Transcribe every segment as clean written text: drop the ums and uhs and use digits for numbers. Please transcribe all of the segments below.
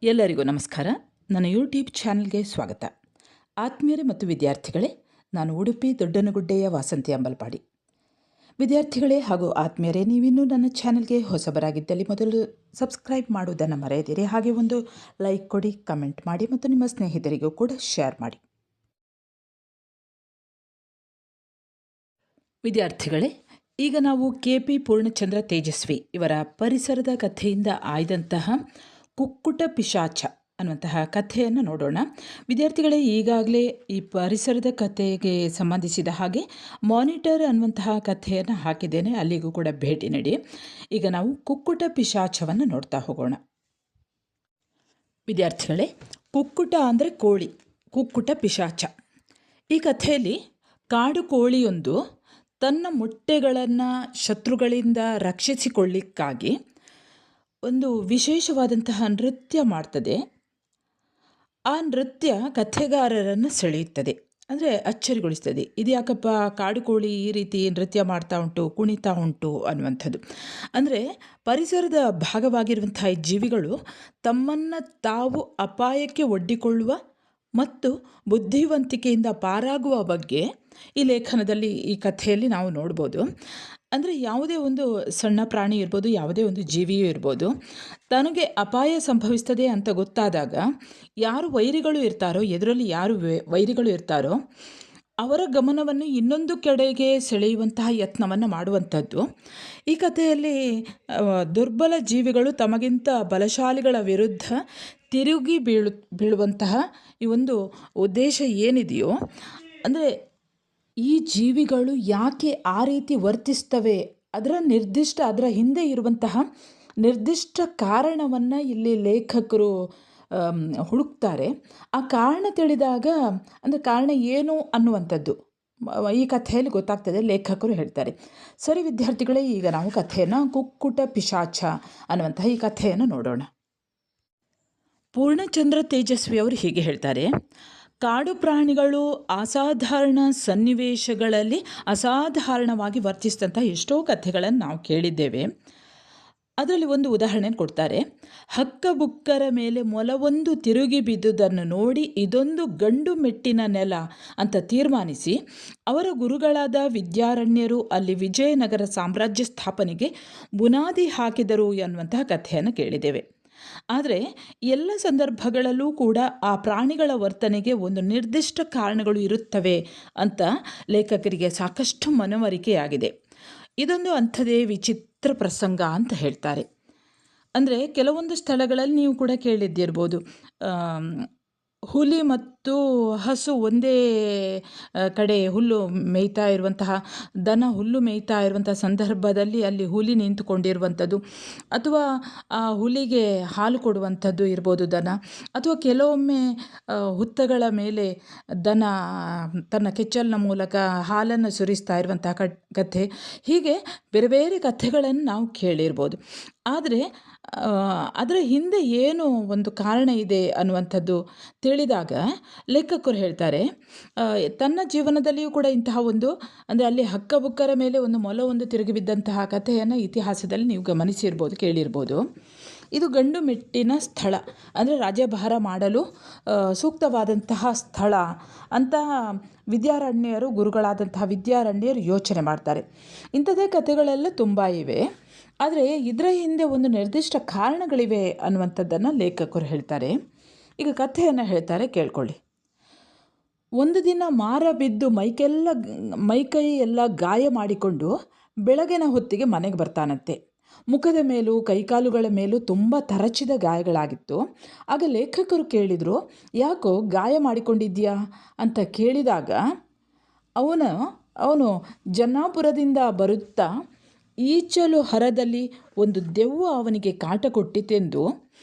ಎಲ್ಲರಿಗೂ ನಮಸ್ಕಾರ. ನನ್ನ ಯೂಟ್ಯೂಬ್ ಚಾನಲ್ಗೆ ಸ್ವಾಗತ. ಆತ್ಮೀಯರೇ ಮತ್ತು ವಿದ್ಯಾರ್ಥಿಗಳೇ, ನಾನು ಉಡುಪಿ ದೊಡ್ಡನಗುಡ್ಡೆಯ ವಾಸಂತಿ ಅಂಬಲ್ಪಾಡಿ. ವಿದ್ಯಾರ್ಥಿಗಳೇ ಹಾಗೂ ಆತ್ಮೀಯರೇ, ನೀವಿನ್ನೂ ನನ್ನ ಚಾನಲ್ಗೆ ಹೊಸಬರಾಗಿದ್ದಲ್ಲಿ ಮೊದಲು ಸಬ್ಸ್ಕ್ರೈಬ್ ಮಾಡುವುದನ್ನು ಮರೆಯದಿರಿ. ಹಾಗೆ ಒಂದು ಲೈಕ್ ಕೊಡಿ, ಕಮೆಂಟ್ ಮಾಡಿ ಮತ್ತು ನಿಮ್ಮ ಸ್ನೇಹಿತರಿಗೂ ಕೂಡ ಶೇರ್ ಮಾಡಿ. ವಿದ್ಯಾರ್ಥಿಗಳೇ, ಈಗ ನಾವು KP ಪೂರ್ಣಚಂದ್ರ ತೇಜಸ್ವಿ ಇವರ ಪರಿಸರದ ಕಥೆಯಿಂದ ಆಯ್ದಂತಹ ಕುಕ್ಕುಟ ಪಿಶಾಚ ಅನ್ನುವಂತಹ ಕಥೆಯನ್ನು ನೋಡೋಣ. ವಿದ್ಯಾರ್ಥಿಗಳೇ, ಈಗಾಗಲೇ ಈ ಪರಿಸರದ ಕಥೆಗೆ ಸಂಬಂಧಿಸಿದ ಹಾಗೆ ಮಾನಿಟರ್ ಅನ್ನುವಂತಹ ಕಥೆಯನ್ನು ಹಾಕಿದ್ದೇನೆ, ಅಲ್ಲಿಗೂ ಕೂಡ ಭೇಟಿ ನೀಡಿ. ಈಗ ನಾವು ಕುಕ್ಕುಟ ಪಿಶಾಚವನ್ನು ನೋಡ್ತಾ ಹೋಗೋಣ. ವಿದ್ಯಾರ್ಥಿಗಳೇ, ಕುಕ್ಕುಟ ಅಂದರೆ ಕೋಳಿ, ಕುಕ್ಕುಟ ಪಿಶಾಚ. ಈ ಕಥೆಯಲ್ಲಿ ಕಾಡು ಕೋಳಿಯೊಂದು ತನ್ನ ಮೊಟ್ಟೆಗಳನ್ನು ಶತ್ರುಗಳಿಂದ ರಕ್ಷಿಸಿಕೊಳ್ಳಿಕ್ಕಾಗಿ ಒಂದು ವಿಶೇಷವಾದಂತಹ ನೃತ್ಯ ಮಾಡ್ತದೆ. ಆ ನೃತ್ಯ ಕಥೆಗಾರರನ್ನು ಸೆಳೆಯುತ್ತದೆ, ಅಂದರೆ ಅಚ್ಚರಿಗೊಳಿಸ್ತದೆ. ಇದು ಯಾಕಪ್ಪ ಕಾಡು ಕೋಳಿ ಈ ರೀತಿ ನೃತ್ಯ ಮಾಡ್ತಾ ಉಂಟು, ಕುಣಿತಾ ಉಂಟು ಅನ್ನುವಂಥದ್ದು. ಅಂದರೆ ಪರಿಸರದ ಭಾಗವಾಗಿರುವಂತಹ ಈ ಜೀವಿಗಳು ತಮ್ಮನ್ನು ತಾವು ಅಪಾಯಕ್ಕೆ ಒಡ್ಡಿಕೊಳ್ಳುವ ಮತ್ತು ಬುದ್ಧಿವಂತಿಕೆಯಿಂದ ಪಾರಾಗುವ ಬಗ್ಗೆ ಈ ಲೇಖನದಲ್ಲಿ, ಈ ಕಥೆಯಲ್ಲಿ ನಾವು ನೋಡ್ಬೋದು. ಅಂದರೆ ಯಾವುದೇ ಒಂದು ಸಣ್ಣ ಪ್ರಾಣಿ ಇರ್ಬೋದು, ಯಾವುದೇ ಒಂದು ಜೀವಿಯೂ ಇರ್ಬೋದು, ತನಗೆ ಅಪಾಯ ಸಂಭವಿಸ್ತದೆ ಅಂತ ಗೊತ್ತಾದಾಗ ಯಾರು ವೈರಿಗಳು ಇರ್ತಾರೋ, ಎದುರಲ್ಲಿ ಯಾರು ವೈರಿಗಳು ಇರ್ತಾರೋ ಅವರ ಗಮನವನ್ನು ಇನ್ನೊಂದು ಕಡೆಗೆ ಸೆಳೆಯುವಂತಹ ಯತ್ನವನ್ನು ಮಾಡುವಂಥದ್ದು. ಈ ಕಥೆಯಲ್ಲಿ ದುರ್ಬಲ ಜೀವಿಗಳು ತಮಗಿಂತ ಬಲಶಾಲಿಗಳ ವಿರುದ್ಧ ತಿರುಗಿ ಬೀಳುವಂತಹ ಈ ಒಂದು ಉದ್ದೇಶ ಏನಿದೆಯೋ, ಅಂದರೆ ಈ ಜೀವಿಗಳು ಯಾಕೆ ಆ ರೀತಿ ವರ್ತಿಸ್ತವೆ, ಅದರ ಹಿಂದೆ ಇರುವಂತಹ ನಿರ್ದಿಷ್ಟ ಕಾರಣವನ್ನು ಇಲ್ಲಿ ಲೇಖಕರು ಹುಡುಕ್ತಾರೆ. ಆ ಕಾರಣ ತಿಳಿದಾಗ, ಅಂದರೆ ಕಾರಣ ಏನು ಅನ್ನುವಂಥದ್ದು ಈ ಕಥೆಯಲ್ಲಿ ಗೊತ್ತಾಗ್ತದೆ, ಲೇಖಕರು ಹೇಳ್ತಾರೆ. ಸರಿ ವಿದ್ಯಾರ್ಥಿಗಳೇ, ಈಗ ನಾವು ಕಥೆಯನ್ನು ಕುಕ್ಕುಟ ಪಿಶಾಚ ಅನ್ನುವಂತಹ ಈ ಕಥೆಯನ್ನು ನೋಡೋಣ. ಪೂರ್ಣಚಂದ್ರ ತೇಜಸ್ವಿ ಅವರು ಹೀಗೆ ಹೇಳ್ತಾರೆ: ಕಾಡು ಪ್ರಾಣಿಗಳು ಅಸಾಧಾರಣ ಸನ್ನಿವೇಶಗಳಲ್ಲಿ ಅಸಾಧಾರಣವಾಗಿ ವರ್ತಿಸಿದಂಥ ಎಷ್ಟೋ ಕಥೆಗಳನ್ನು ನಾವು ಕೇಳಿದ್ದೇವೆ. ಅದರಲ್ಲಿ ಒಂದು ಉದಾಹರಣೆ ಕೊಡ್ತಾರೆ. ಹಕ್ಕಬುಕ್ಕರ ಮೇಲೆ ಮೊಲವೊಂದು ತಿರುಗಿ ಬಿದ್ದುದನ್ನು ನೋಡಿ ಇದೊಂದು ಗಂಡು ಮೆಟ್ಟಿನ ನೆಲ ಅಂತ ತೀರ್ಮಾನಿಸಿ ಅವರ ಗುರುಗಳಾದ ವಿದ್ಯಾರಣ್ಯರು ಅಲ್ಲಿ ವಿಜಯನಗರ ಸಾಮ್ರಾಜ್ಯ ಸ್ಥಾಪನೆಗೆ ಬುನಾದಿ ಹಾಕಿದರು ಎನ್ನುವಂತಹ ಕಥೆಯನ್ನು ಕೇಳಿದ್ದೇವೆ. ಆದರೆ ಎಲ್ಲ ಸಂದರ್ಭಗಳಲ್ಲೂ ಕೂಡ ಆ ಪ್ರಾಣಿಗಳ ವರ್ತನೆಗೆ ಒಂದು ನಿರ್ದಿಷ್ಟ ಕಾರಣಗಳು ಇರುತ್ತವೆ ಅಂತ ಲೇಖಕರಿಗೆ ಸಾಕಷ್ಟು ಮನವರಿಕೆಯಾಗಿದೆ. ಇದೊಂದು ಅಂಥದೇ ವಿಚಿತ್ರ ಪ್ರಸಂಗ ಅಂತ ಹೇಳ್ತಾರೆ. ಅಂದರೆ ಕೆಲವೊಂದು ಸ್ಥಳಗಳಲ್ಲಿ ನೀವು ಕೂಡ ಕೇಳಿದ್ದಿರ್ಬೋದು, ಹುಲಿ ಮತ್ತು ಹಸು ಒಂದೇ ಕಡೆ ಹುಲ್ಲು ಮೇಯ್ತಾ ಇರುವಂತಹ, ದನ ಹುಲ್ಲು ಮೇಯ್ತಾ ಇರುವಂತಹ ಸಂದರ್ಭದಲ್ಲಿ ಅಲ್ಲಿ ಹುಲಿ ನಿಂತುಕೊಂಡಿರುವಂಥದ್ದು, ಅಥವಾ ಆ ಹುಲಿಗೆ ಹಾಲು ಕೊಡುವಂಥದ್ದು ಇರ್ಬೋದು ದನ, ಅಥವಾ ಕೆಲವೊಮ್ಮೆ ಹುತ್ತಗಳ ಮೇಲೆ ದನ ತನ್ನ ಕೆಚ್ಚಲಿನ ಮೂಲಕ ಹಾಲನ್ನು ಸುರಿಸ್ತಾ ಇರುವಂತಹ ಕಥೆ. ಹೀಗೆ ಬೇರೆ ಬೇರೆ ಕಥೆಗಳನ್ನು ನಾವು ಕೇಳಿರ್ಬೋದು. ಆದರೆ ಅದರ ಹಿಂದೆ ಏನು ಒಂದು ಕಾರಣ ಇದೆ ಅನ್ನುವಂಥದ್ದು ತಿಳಿದಾಗ ಲೇಖಕರು ಹೇಳ್ತಾರೆ, ತನ್ನ ಜೀವನದಲ್ಲಿಯೂ ಕೂಡ ಇಂತಹ ಒಂದು, ಅಂದರೆ ಅಲ್ಲಿ ಹಕ್ಕಬುಕ್ಕರ ಮೇಲೆ ಒಂದು ಮೊಲವೊಂದು ತಿರುಗಿ ಬಿದ್ದಂತಹ ಕಥೆಯನ್ನು ಇತಿಹಾಸದಲ್ಲಿ ನೀವು ಗಮನಿಸಿರ್ಬೋದು, ಕೇಳಿರ್ಬೋದು. ಇದು ಗಂಡು ಮೆಟ್ಟಿನ ಸ್ಥಳ, ಅಂದರೆ ರಾಜ್ಯಭಾರ ಮಾಡಲು ಸೂಕ್ತವಾದಂತಹ ಸ್ಥಳ ಅಂತ ವಿದ್ಯಾರಣ್ಯರು, ಗುರುಗಳಾದಂತಹ ವಿದ್ಯಾರಣ್ಯರು ಯೋಚನೆ ಮಾಡ್ತಾರೆ. ಇಂಥದ್ದೇ ಕಥೆಗಳೆಲ್ಲ ತುಂಬ ಇವೆ. ಆದರೆ ಇದರ ಹಿಂದೆ ಒಂದು ನಿರ್ದಿಷ್ಟ ಕಾರಣಗಳಿವೆ ಅನ್ನುವಂಥದ್ದನ್ನು ಲೇಖಕರು ಹೇಳ್ತಾರೆ. ಈಗ ಕಥೆಯನ್ನು ಹೇಳ್ತಾರೆ, ಕೇಳ್ಕೊಳ್ಳಿ. ಒಂದು ದಿನ ಮಾರ ಬಿದ್ದು ಮೈಕೈ ಎಲ್ಲ ಗಾಯ ಮಾಡಿಕೊಂಡು ಬೆಳಗಿನ ಹೊತ್ತಿಗೆ ಮನೆಗೆ ಬರ್ತಾನಂತೆ. ಮುಖದ ಮೇಲೂ ಕೈಕಾಲುಗಳ ಮೇಲೂ ತುಂಬ ತರಚಿದ ಗಾಯಗಳಾಗಿತ್ತು. ಆಗ ಲೇಖಕರು ಕೇಳಿದರು, ಯಾಕೋ ಗಾಯ ಮಾಡಿಕೊಂಡಿದ್ಯಾ ಅಂತ ಕೇಳಿದಾಗ ಅವನು ಜನ್ನಾಪುರದಿಂದ ಬರುತ್ತಾ ಈಚಲು ಹರದಲ್ಲಿ ಒಂದು ದೆವ್ವ ಅವನಿಗೆ ಕಾಟ ಕೊಟ್ಟಿತೆಂದು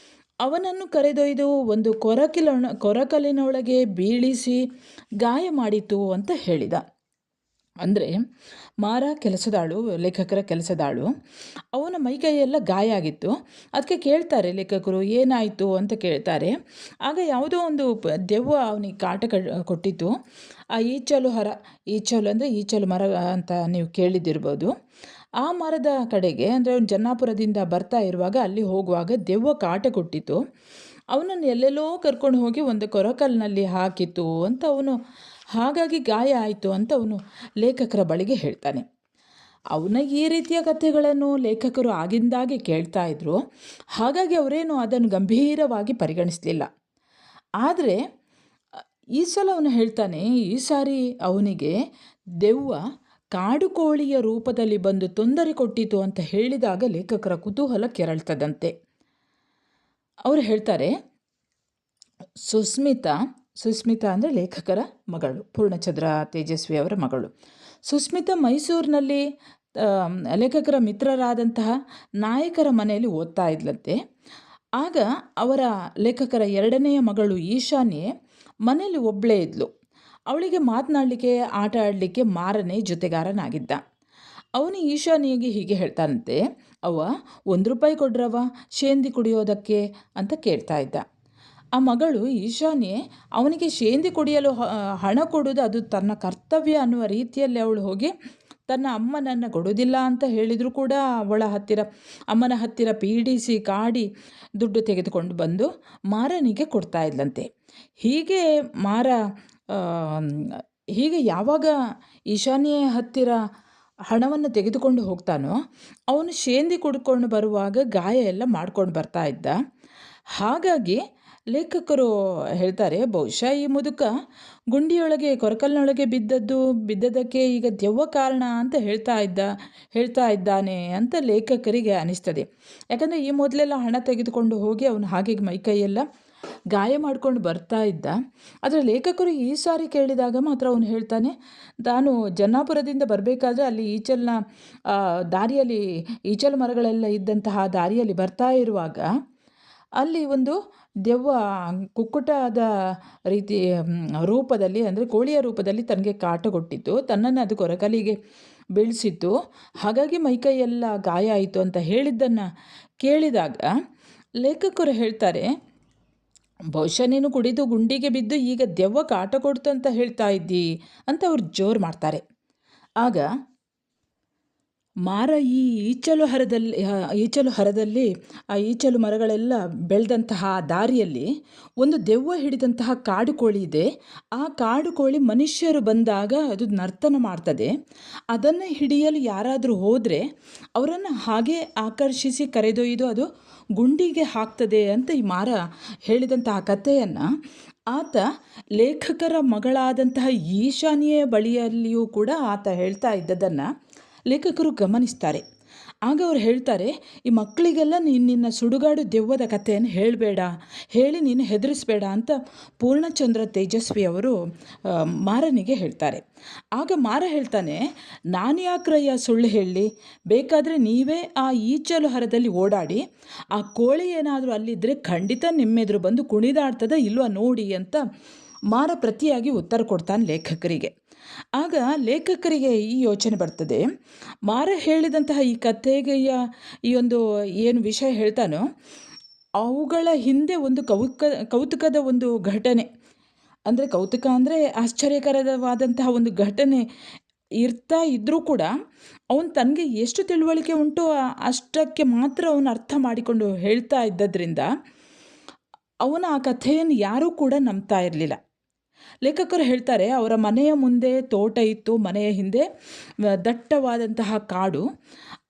ಅವನನ್ನು ಕರೆದೊಯ್ದು ಒಂದು ಕೊರಕಲಿನೊಳಗೆ ಬೀಳಿಸಿ ಗಾಯ ಮಾಡಿತು ಅಂತ ಹೇಳಿದ. ಅಂದರೆ ಮಾರ ಕೆಲಸದಾಳು, ಲೇಖಕರ ಕೆಲಸದಾಳು, ಅವನ ಮೈಕೈಯೆಲ್ಲ ಗಾಯ ಆಗಿತ್ತು. ಅದಕ್ಕೆ ಕೇಳ್ತಾರೆ ಲೇಖಕರು, ಏನಾಯಿತು ಅಂತ ಕೇಳ್ತಾರೆ. ಆಗ ಯಾವುದೋ ಒಂದು ದೆವ್ವ ಅವನಿಗೆ ಕಾಟ ಕೊಟ್ಟಿತ್ತು. ಆ ಈಚಲು ಅಂದರೆ ಈಚಲು ಮರ ಅಂತ ನೀವು ಕೇಳಿದ್ದಿರ್ಬೋದು. ಆ ಮರದ ಕಡೆಗೆ, ಅಂದರೆ ಅವನು ಜನ್ನಾಪುರದಿಂದ ಬರ್ತಾ ಇರುವಾಗ ಅಲ್ಲಿ ಹೋಗುವಾಗ ದೆವ್ವ ಕಾಟ ಕೊಟ್ಟಿತು. ಅವನನ್ನು ಎಲ್ಲೆಲ್ಲೋ ಕರ್ಕೊಂಡು ಹೋಗಿ ಒಂದು ಕೊರಕಲ್ನಲ್ಲಿ ಹಾಕಿತು ಅಂತ ಅವನು, ಹಾಗಾಗಿ ಗಾಯ ಆಯಿತು ಅಂತ ಅವನು ಲೇಖಕರ ಬಳಿಗೆ ಹೇಳ್ತಾನೆ. ಅವನ ಈ ರೀತಿಯ ಕಥೆಗಳನ್ನು ಲೇಖಕರು ಆಗಿಂದಾಗೆ ಕೇಳ್ತಾ ಇದ್ರು, ಹಾಗಾಗಿ ಅವರೇನು ಅದನ್ನು ಗಂಭೀರವಾಗಿ ಪರಿಗಣಿಸಲಿಲ್ಲ. ಆದರೆ ಈ ಸಲ ಅವನು ಹೇಳ್ತಾನೆ, ಈ ಸಾರಿ ಅವನಿಗೆ ದೆವ್ವ ಕಾಡು ಕೋಳಿಯ ರೂಪದಲ್ಲಿ ಬಂದು ತೊಂದರೆ ಕೊಟ್ಟಿತು ಅಂತ ಹೇಳಿದಾಗ ಲೇಖಕರ ಕುತೂಹಲ ಕೆರಳ್ತದಂತೆ. ಅವರು ಹೇಳ್ತಾರೆ, ಸುಸ್ಮಿತಾ ಅಂದರೆ ಲೇಖಕರ ಮಗಳು, ಪೂರ್ಣಚಂದ್ರ ತೇಜಸ್ವಿ ಅವರ ಮಗಳು ಸುಸ್ಮಿತಾ ಮೈಸೂರಿನಲ್ಲಿ ಲೇಖಕರ ಮಿತ್ರರಾದಂತಹ ನಾಯಕರ ಮನೆಯಲ್ಲಿ ಓದ್ತಾ ಇದ್ಲಂತೆ. ಆಗ ಅವರ ಲೇಖಕರ ಎರಡನೆಯ ಮಗಳು ಈಶಾನ್ಯೆ ಮನೆಯಲ್ಲಿ ಒಬ್ಬಳೇ ಇದ್ಲು. ಅವಳಿಗೆ ಮಾತನಾಡಲಿಕ್ಕೆ, ಆಟ ಆಡಲಿಕ್ಕೆ ಮಾರನೇ ಜೊತೆಗಾರನಾಗಿದ್ದ. ಅವನು ಈಶಾನ್ಯಗೆ ಹೀಗೆ ಹೇಳ್ತಾನಂತೆ, ಅವ್ವ ₹1 ಕೊಡ್ರವ ಶೇಂದಿ ಕುಡಿಯೋದಕ್ಕೆ ಅಂತ ಕೇಳ್ತಾ ಇದ್ದ. ಆ ಮಗಳು ಈಶಾನ್ಯೆ ಅವನಿಗೆ ಶೇಂದಿ ಕುಡಿಯಲು ಹಣ ಕೊಡೋದು ಅದು ತನ್ನ ಕರ್ತವ್ಯ ಅನ್ನುವ ರೀತಿಯಲ್ಲಿ ಅವಳು ಹೋಗಿ ತನ್ನ ಅಮ್ಮನನ್ನು ಕೊಡೋದಿಲ್ಲ ಅಂತ ಹೇಳಿದರೂ ಕೂಡ ಅಮ್ಮನ ಹತ್ತಿರ ಪೀಡಿಸಿ ಕಾಡಿ ದುಡ್ಡು ತೆಗೆದುಕೊಂಡು ಬಂದು ಮಾರನಿಗೆ ಕೊಡ್ತಾ ಇದ್ಲಂತೆ. ಹೀಗೆ ಯಾವಾಗ ಈಶಾನ್ಯ ಹತ್ತಿರ ಹಣವನ್ನು ತೆಗೆದುಕೊಂಡು ಹೋಗ್ತಾನೋ ಅವನು ಶೇಂದಿ ಕುಡ್ಕೊಂಡು ಬರುವಾಗ ಗಾಯ ಎಲ್ಲ ಮಾಡ್ಕೊಂಡು ಬರ್ತಾ ಇದ್ದ. ಹಾಗಾಗಿ ಲೇಖಕರು ಹೇಳ್ತಾರೆ, ಬಹುಶಃ ಈ ಮುದುಕ ಗುಂಡಿಯೊಳಗೆ ಕೊರಕಲ್ನೊಳಗೆ ಬಿದ್ದದಕ್ಕೆ ಈಗ ದೆವ್ವ ಕಾರಣ ಅಂತ ಹೇಳ್ತಾ ಇದ್ದಾನೆ ಅಂತ ಲೇಖಕರಿಗೆ ಅನಿಸ್ತದೆ. ಯಾಕಂದರೆ ಈ ಮೊದಲೆಲ್ಲ ಹಣ ತೆಗೆದುಕೊಂಡು ಹೋಗಿ ಅವನು ಹಾಗೆ ಮೈಕೈಯೆಲ್ಲ ಗಾಯ ಮಾಡ್ಕೊಂಡು ಬರ್ತಾ ಇದ್ದ. ಆದರೆ ಲೇಖಕರು ಈ ಸಾರಿ ಕೇಳಿದಾಗ ಮಾತ್ರ ಅವನು ಹೇಳ್ತಾನೆ, ತಾನು ಜನ್ನಾಪುರದಿಂದ ಬರಬೇಕಾದ್ರೆ ಅಲ್ಲಿ ದಾರಿಯಲ್ಲಿ ಈಚಲು ಮರಗಳೆಲ್ಲ ಇದ್ದಂತಹ ದಾರಿಯಲ್ಲಿ ಬರ್ತಾ ಇರುವಾಗ ಅಲ್ಲಿ ಒಂದು ದೆವ್ವ ಕುಕ್ಕುಟದ ರೀತಿ ರೂಪದಲ್ಲಿ, ಅಂದರೆ ಕೋಳಿಯ ರೂಪದಲ್ಲಿ ತನಗೆ ಕಾಟಗೊಟ್ಟಿತ್ತು, ತನ್ನನ್ನು ಅದು ಕೊರಕಲಿಗೆ ಬೀಳಿಸಿತ್ತು, ಹಾಗಾಗಿ ಮೈಕೈಯೆಲ್ಲ ಗಾಯ ಆಯಿತು ಅಂತ ಹೇಳಿದ್ದನ್ನು ಕೇಳಿದಾಗ ಲೇಖಕರು ಹೇಳ್ತಾರೆ, ಬಹುಶಃ ನೀನು ಕುಡಿದು ಗುಂಡಿಗೆ ಬಿದ್ದು ಈಗ ದೆವ್ವ ಕಾಟ ಕೊಡ್ತು ಅಂತ ಹೇಳ್ತಾ ಇದ್ದಿ ಅಂತ ಅವ್ರು ಜೋರು ಮಾಡ್ತಾರೆ. ಆಗ ಮಾರ ಈ ಈಚಲು ಹರದಲ್ಲಿ ಆ ಈಚಲು ಮರಗಳೆಲ್ಲ ಬೆಳೆದಂತಹ ದಾರಿಯಲ್ಲಿ ಒಂದು ದೆವ್ವ ಹಿಡಿದಂತಹ ಕಾಡು ಕೋಳಿ ಇದೆ. ಆ ಕಾಡು ಕೋಳಿ ಮನುಷ್ಯರು ಬಂದಾಗ ಅದು ನರ್ತನ ಮಾಡ್ತದೆ. ಅದನ್ನು ಹಿಡಿಯಲು ಯಾರಾದರೂ ಹೋದರೆ ಅವರನ್ನು ಹಾಗೆ ಆಕರ್ಷಿಸಿ ಕರೆದೊಯ್ದು ಅದು ಗುಂಡಿಗೆ ಹಾಕ್ತದೆ ಅಂತ ಈ ಮಾರ ಹೇಳಿದಂತಹ ಕಥೆಯನ್ನು ಆತ ಲೇಖಕರ ಮಗಳಾದಂತಹ ಈಶಾನ್ಯ ಬಳಿಯಲ್ಲಿಯೂ ಕೂಡ ಆತ ಹೇಳ್ತಾ ಇದ್ದದನ್ನು ಲೇಖಕರು ಗಮನಿಸ್ತಾರೆ. ಆಗ ಅವ್ರು ಹೇಳ್ತಾರೆ, ಈ ಮಕ್ಕಳಿಗೆಲ್ಲ ನಿನ್ನ ಸುಡುಗಾಡು ದೆವ್ವದ ಕಥೆಯನ್ನು ಹೇಳಿ ನೀನು ಹೆದರಿಸ್ಬೇಡ ಅಂತ ಪೂರ್ಣಚಂದ್ರ ತೇಜಸ್ವಿ ಅವರು ಮಾರನಿಗೆ ಹೇಳ್ತಾರೆ. ಆಗ ಮಾರ ಹೇಳ್ತಾನೆ, ನಾನು ಯಾಕ್ರಯ್ಯ ಸುಳ್ಳು ಹೇಳಿ, ಬೇಕಾದರೆ ನೀವೇ ಆ ಈಚಲು ಹರದಲ್ಲಿ ಓಡಾಡಿ ಆ ಕೋಳಿ ಏನಾದರೂ ಅಲ್ಲಿದ್ದರೆ ಖಂಡಿತ ನಿಮ್ಮೆದುರು ಬಂದು ಕುಣಿದಾಡ್ತದ ಇಲ್ವಾ ನೋಡಿ ಅಂತ ಮಾರ ಪ್ರತಿಯಾಗಿ ಉತ್ತರ ಕೊಡ್ತಾನೆ ಲೇಖಕರಿಗೆ. ಆಗ ಲೇಖಕರಿಗೆ ಈ ಯೋಚನೆ ಬರ್ತದೆ, ಮಾರ ಹೇಳಿದಂತಹ ಈ ಕಥೆಗೆಯ ಈ ಒಂದು ಏನು ವಿಷಯ ಹೇಳ್ತಾನೋ ಅವುಗಳ ಹಿಂದೆ ಒಂದು ಕೌತುಕದ ಒಂದು ಘಟನೆ, ಅಂದರೆ ಕೌತುಕ ಅಂದರೆ ಆಶ್ಚರ್ಯಕರವಾದಂತಹ ಒಂದು ಘಟನೆ ಇರ್ತಾ ಇದ್ದರೂ ಕೂಡ ಅವನು ತನಗೆ ಎಷ್ಟು ತಿಳುವಳಿಕೆ ಉಂಟು ಅಷ್ಟಕ್ಕೆ ಮಾತ್ರ ಅವನು ಅರ್ಥ ಮಾಡಿಕೊಂಡು ಹೇಳ್ತಾ ಇದ್ದದ್ರಿಂದ ಅವನ ಆ ಕಥೆಯನ್ನು ಯಾರೂ ಕೂಡ ನಂಬ್ತಾ ಇರಲಿಲ್ಲ. ಲೇಖಕರು ಹೇಳ್ತಾರೆ, ಅವರ ಮನೆಯ ಮುಂದೆ ತೋಟ ಇತ್ತು, ಮನೆಯ ಹಿಂದೆ ದಟ್ಟವಾದಂತಹ ಕಾಡು.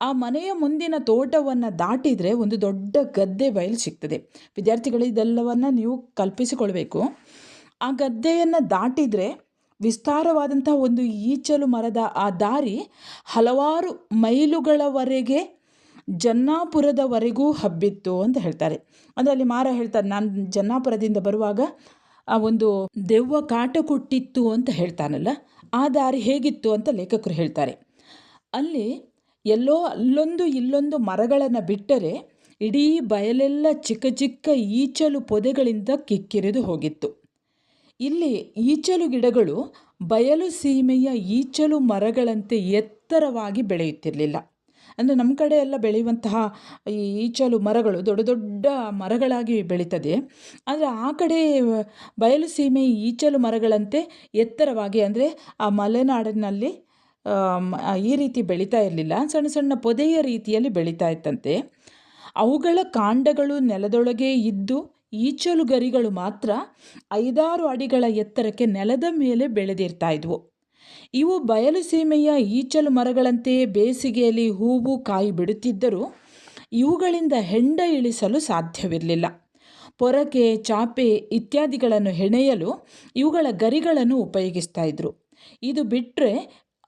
ಆ ಮನೆಯ ಮುಂದಿನ ತೋಟವನ್ನು ದಾಟಿದರೆ ಒಂದು ದೊಡ್ಡ ಗದ್ದೆ ಬಯಲು ಸಿಗ್ತದೆ. ವಿದ್ಯಾರ್ಥಿಗಳು ಇದೆಲ್ಲವನ್ನು ನೀವು ಕಲ್ಪಿಸಿಕೊಳ್ಬೇಕು. ಆ ಗದ್ದೆಯನ್ನು ದಾಟಿದರೆ ವಿಸ್ತಾರವಾದಂತಹ ಒಂದು ಈಚಲು ಮರದ ಆ ದಾರಿ ಹಲವಾರು ಮೈಲುಗಳವರೆಗೆ ಜನ್ನಾಪುರದವರೆಗೂ ಹಬ್ಬಿತ್ತು ಅಂತ ಹೇಳ್ತಾರೆ. ಅಂದರೆ ಅಲ್ಲಿ ಮಾರ ಹೇಳ್ತಾರೆ, ನಾನು ಜನ್ನಾಪುರದಿಂದ ಬರುವಾಗ ಆ ಒಂದು ದೆವ್ವ ಕಾಟ ಕೊಟ್ಟಿತ್ತು ಅಂತ ಹೇಳ್ತಾನಲ್ಲ, ಆ ದಾರಿ ಹೇಗಿತ್ತು ಅಂತ ಲೇಖಕರು ಹೇಳ್ತಾರೆ. ಅಲ್ಲಿ ಎಲ್ಲೋ ಅಲ್ಲೊಂದು ಇಲ್ಲೊಂದು ಮರಗಳನ್ನು ಬಿಟ್ಟರೆ ಇಡೀ ಬಯಲೆಲ್ಲ ಚಿಕ್ಕ ಚಿಕ್ಕ ಈಚಲು ಪೊದೆಗಳಿಂದ ಕಿಕ್ಕಿರಿದು ಹೋಗಿತ್ತು. ಇಲ್ಲಿ ಈಚಲು ಗಿಡಗಳು ಬಯಲು ಸೀಮೆಯ ಈಚಲು ಮರಗಳಂತೆ ಎತ್ತರವಾಗಿ ಬೆಳೆಯುತ್ತಿರಲಿಲ್ಲ. ಅಂದರೆ ನಮ್ಮ ಕಡೆ ಎಲ್ಲ ಬೆಳೆಯುವಂತಹ ಈ ಈಚಲು ಮರಗಳು ದೊಡ್ಡ ದೊಡ್ಡ ಮರಗಳಾಗಿ ಬೆಳೀತದೆ. ಆದರೆ ಆ ಕಡೆ ಬಯಲು ಸೀಮೆ ಈಚಲು ಮರಗಳಂತೆ ಎತ್ತರವಾಗಿ, ಅಂದರೆ ಆ ಮಲೆನಾಡಿನಲ್ಲಿ ಈ ರೀತಿ ಬೆಳೀತಾ ಇರಲಿಲ್ಲ, ಸಣ್ಣ ಸಣ್ಣ ಪೊದೆಯ ರೀತಿಯಲ್ಲಿ ಬೆಳೀತಾ ಇತ್ತಂತೆ. ಅವುಗಳ ಕಾಂಡಗಳು ನೆಲದೊಳಗೆ ಇದ್ದು ಈಚಲು ಗರಿಗಳು ಮಾತ್ರ 5-6 ಅಡಿಗಳ ಎತ್ತರಕ್ಕೆ ನೆಲದ ಮೇಲೆ ಬೆಳೆದಿರ್ತಾ ಇದ್ವು. ಇವು ಬಯಲು ಸೀಮೆಯ ಈಚಲು ಮರಗಳಂತೆಯೇ ಬೇಸಿಗೆಯಲ್ಲಿ ಹೂವು ಕಾಯಿ ಬಿಡುತ್ತಿದ್ದರೂ ಇವುಗಳಿಂದ ಹೆಂಡ ಇಳಿಸಲು ಸಾಧ್ಯವಿರಲಿಲ್ಲ. ಪೊರಕೆ, ಚಾಪೆ ಇತ್ಯಾದಿಗಳನ್ನು ಹೆಣೆಯಲು ಇವುಗಳ ಗರಿಗಳನ್ನು ಉಪಯೋಗಿಸ್ತಾ ಇದ್ರು. ಇದು ಬಿಟ್ಟರೆ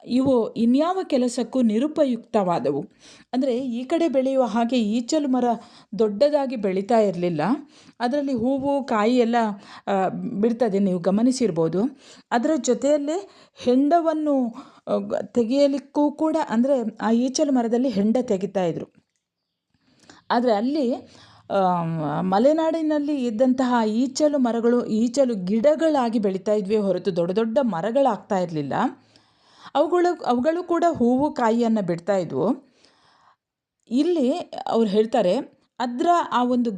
ಇವು ಇನ್ಯಾವ ಕೆಲಸಕ್ಕೂ ನಿರುಪಯುಕ್ತವಾದವು. ಅಂದರೆ ಈ ಕಡೆ ಬೆಳೆಯುವ ಹಾಗೆ ಈಚಲು ಮರ ದೊಡ್ಡದಾಗಿ ಬೆಳೀತಾ ಇರಲಿಲ್ಲ. ಅದರಲ್ಲಿ ಹೂವು ಕಾಯಿ ಎಲ್ಲ ಬಿಡ್ತದೆ, ನೀವು ಗಮನಿಸಿರ್ಬೋದು. ಅದರ ಜೊತೆಯಲ್ಲೇ ಹೆಂಡವನ್ನು ತೆಗೆಯಲಿಕ್ಕೂ ಕೂಡ, ಅಂದರೆ ಆ ಈಚಲು ಮರದಲ್ಲಿ ಹೆಂಡ ತೆಗಿತಾ ಇದ್ರು. ಆದರೆ ಅಲ್ಲಿ ಮಲೆನಾಡಿನಲ್ಲಿ ಇದ್ದಂತಹ ಈಚಲು ಮರಗಳು ಈಚಲು ಗಿಡಗಳಾಗಿ ಬೆಳೀತಾ ಇದ್ವಿ ಹೊರತು ದೊಡ್ಡ ದೊಡ್ಡ ಮರಗಳಾಗ್ತಾ ಇರಲಿಲ್ಲ. ಅವುಗಳು ಕೂಡ ಹೂವು ಕಾಯಿಯನ್ನು ಬಿಡ್ತಾ ಇದ್ವು. ಇಲ್ಲಿ ಅವ್ರು ಹೇಳ್ತಾರೆ, ಅದರ ಆ ಒಂದು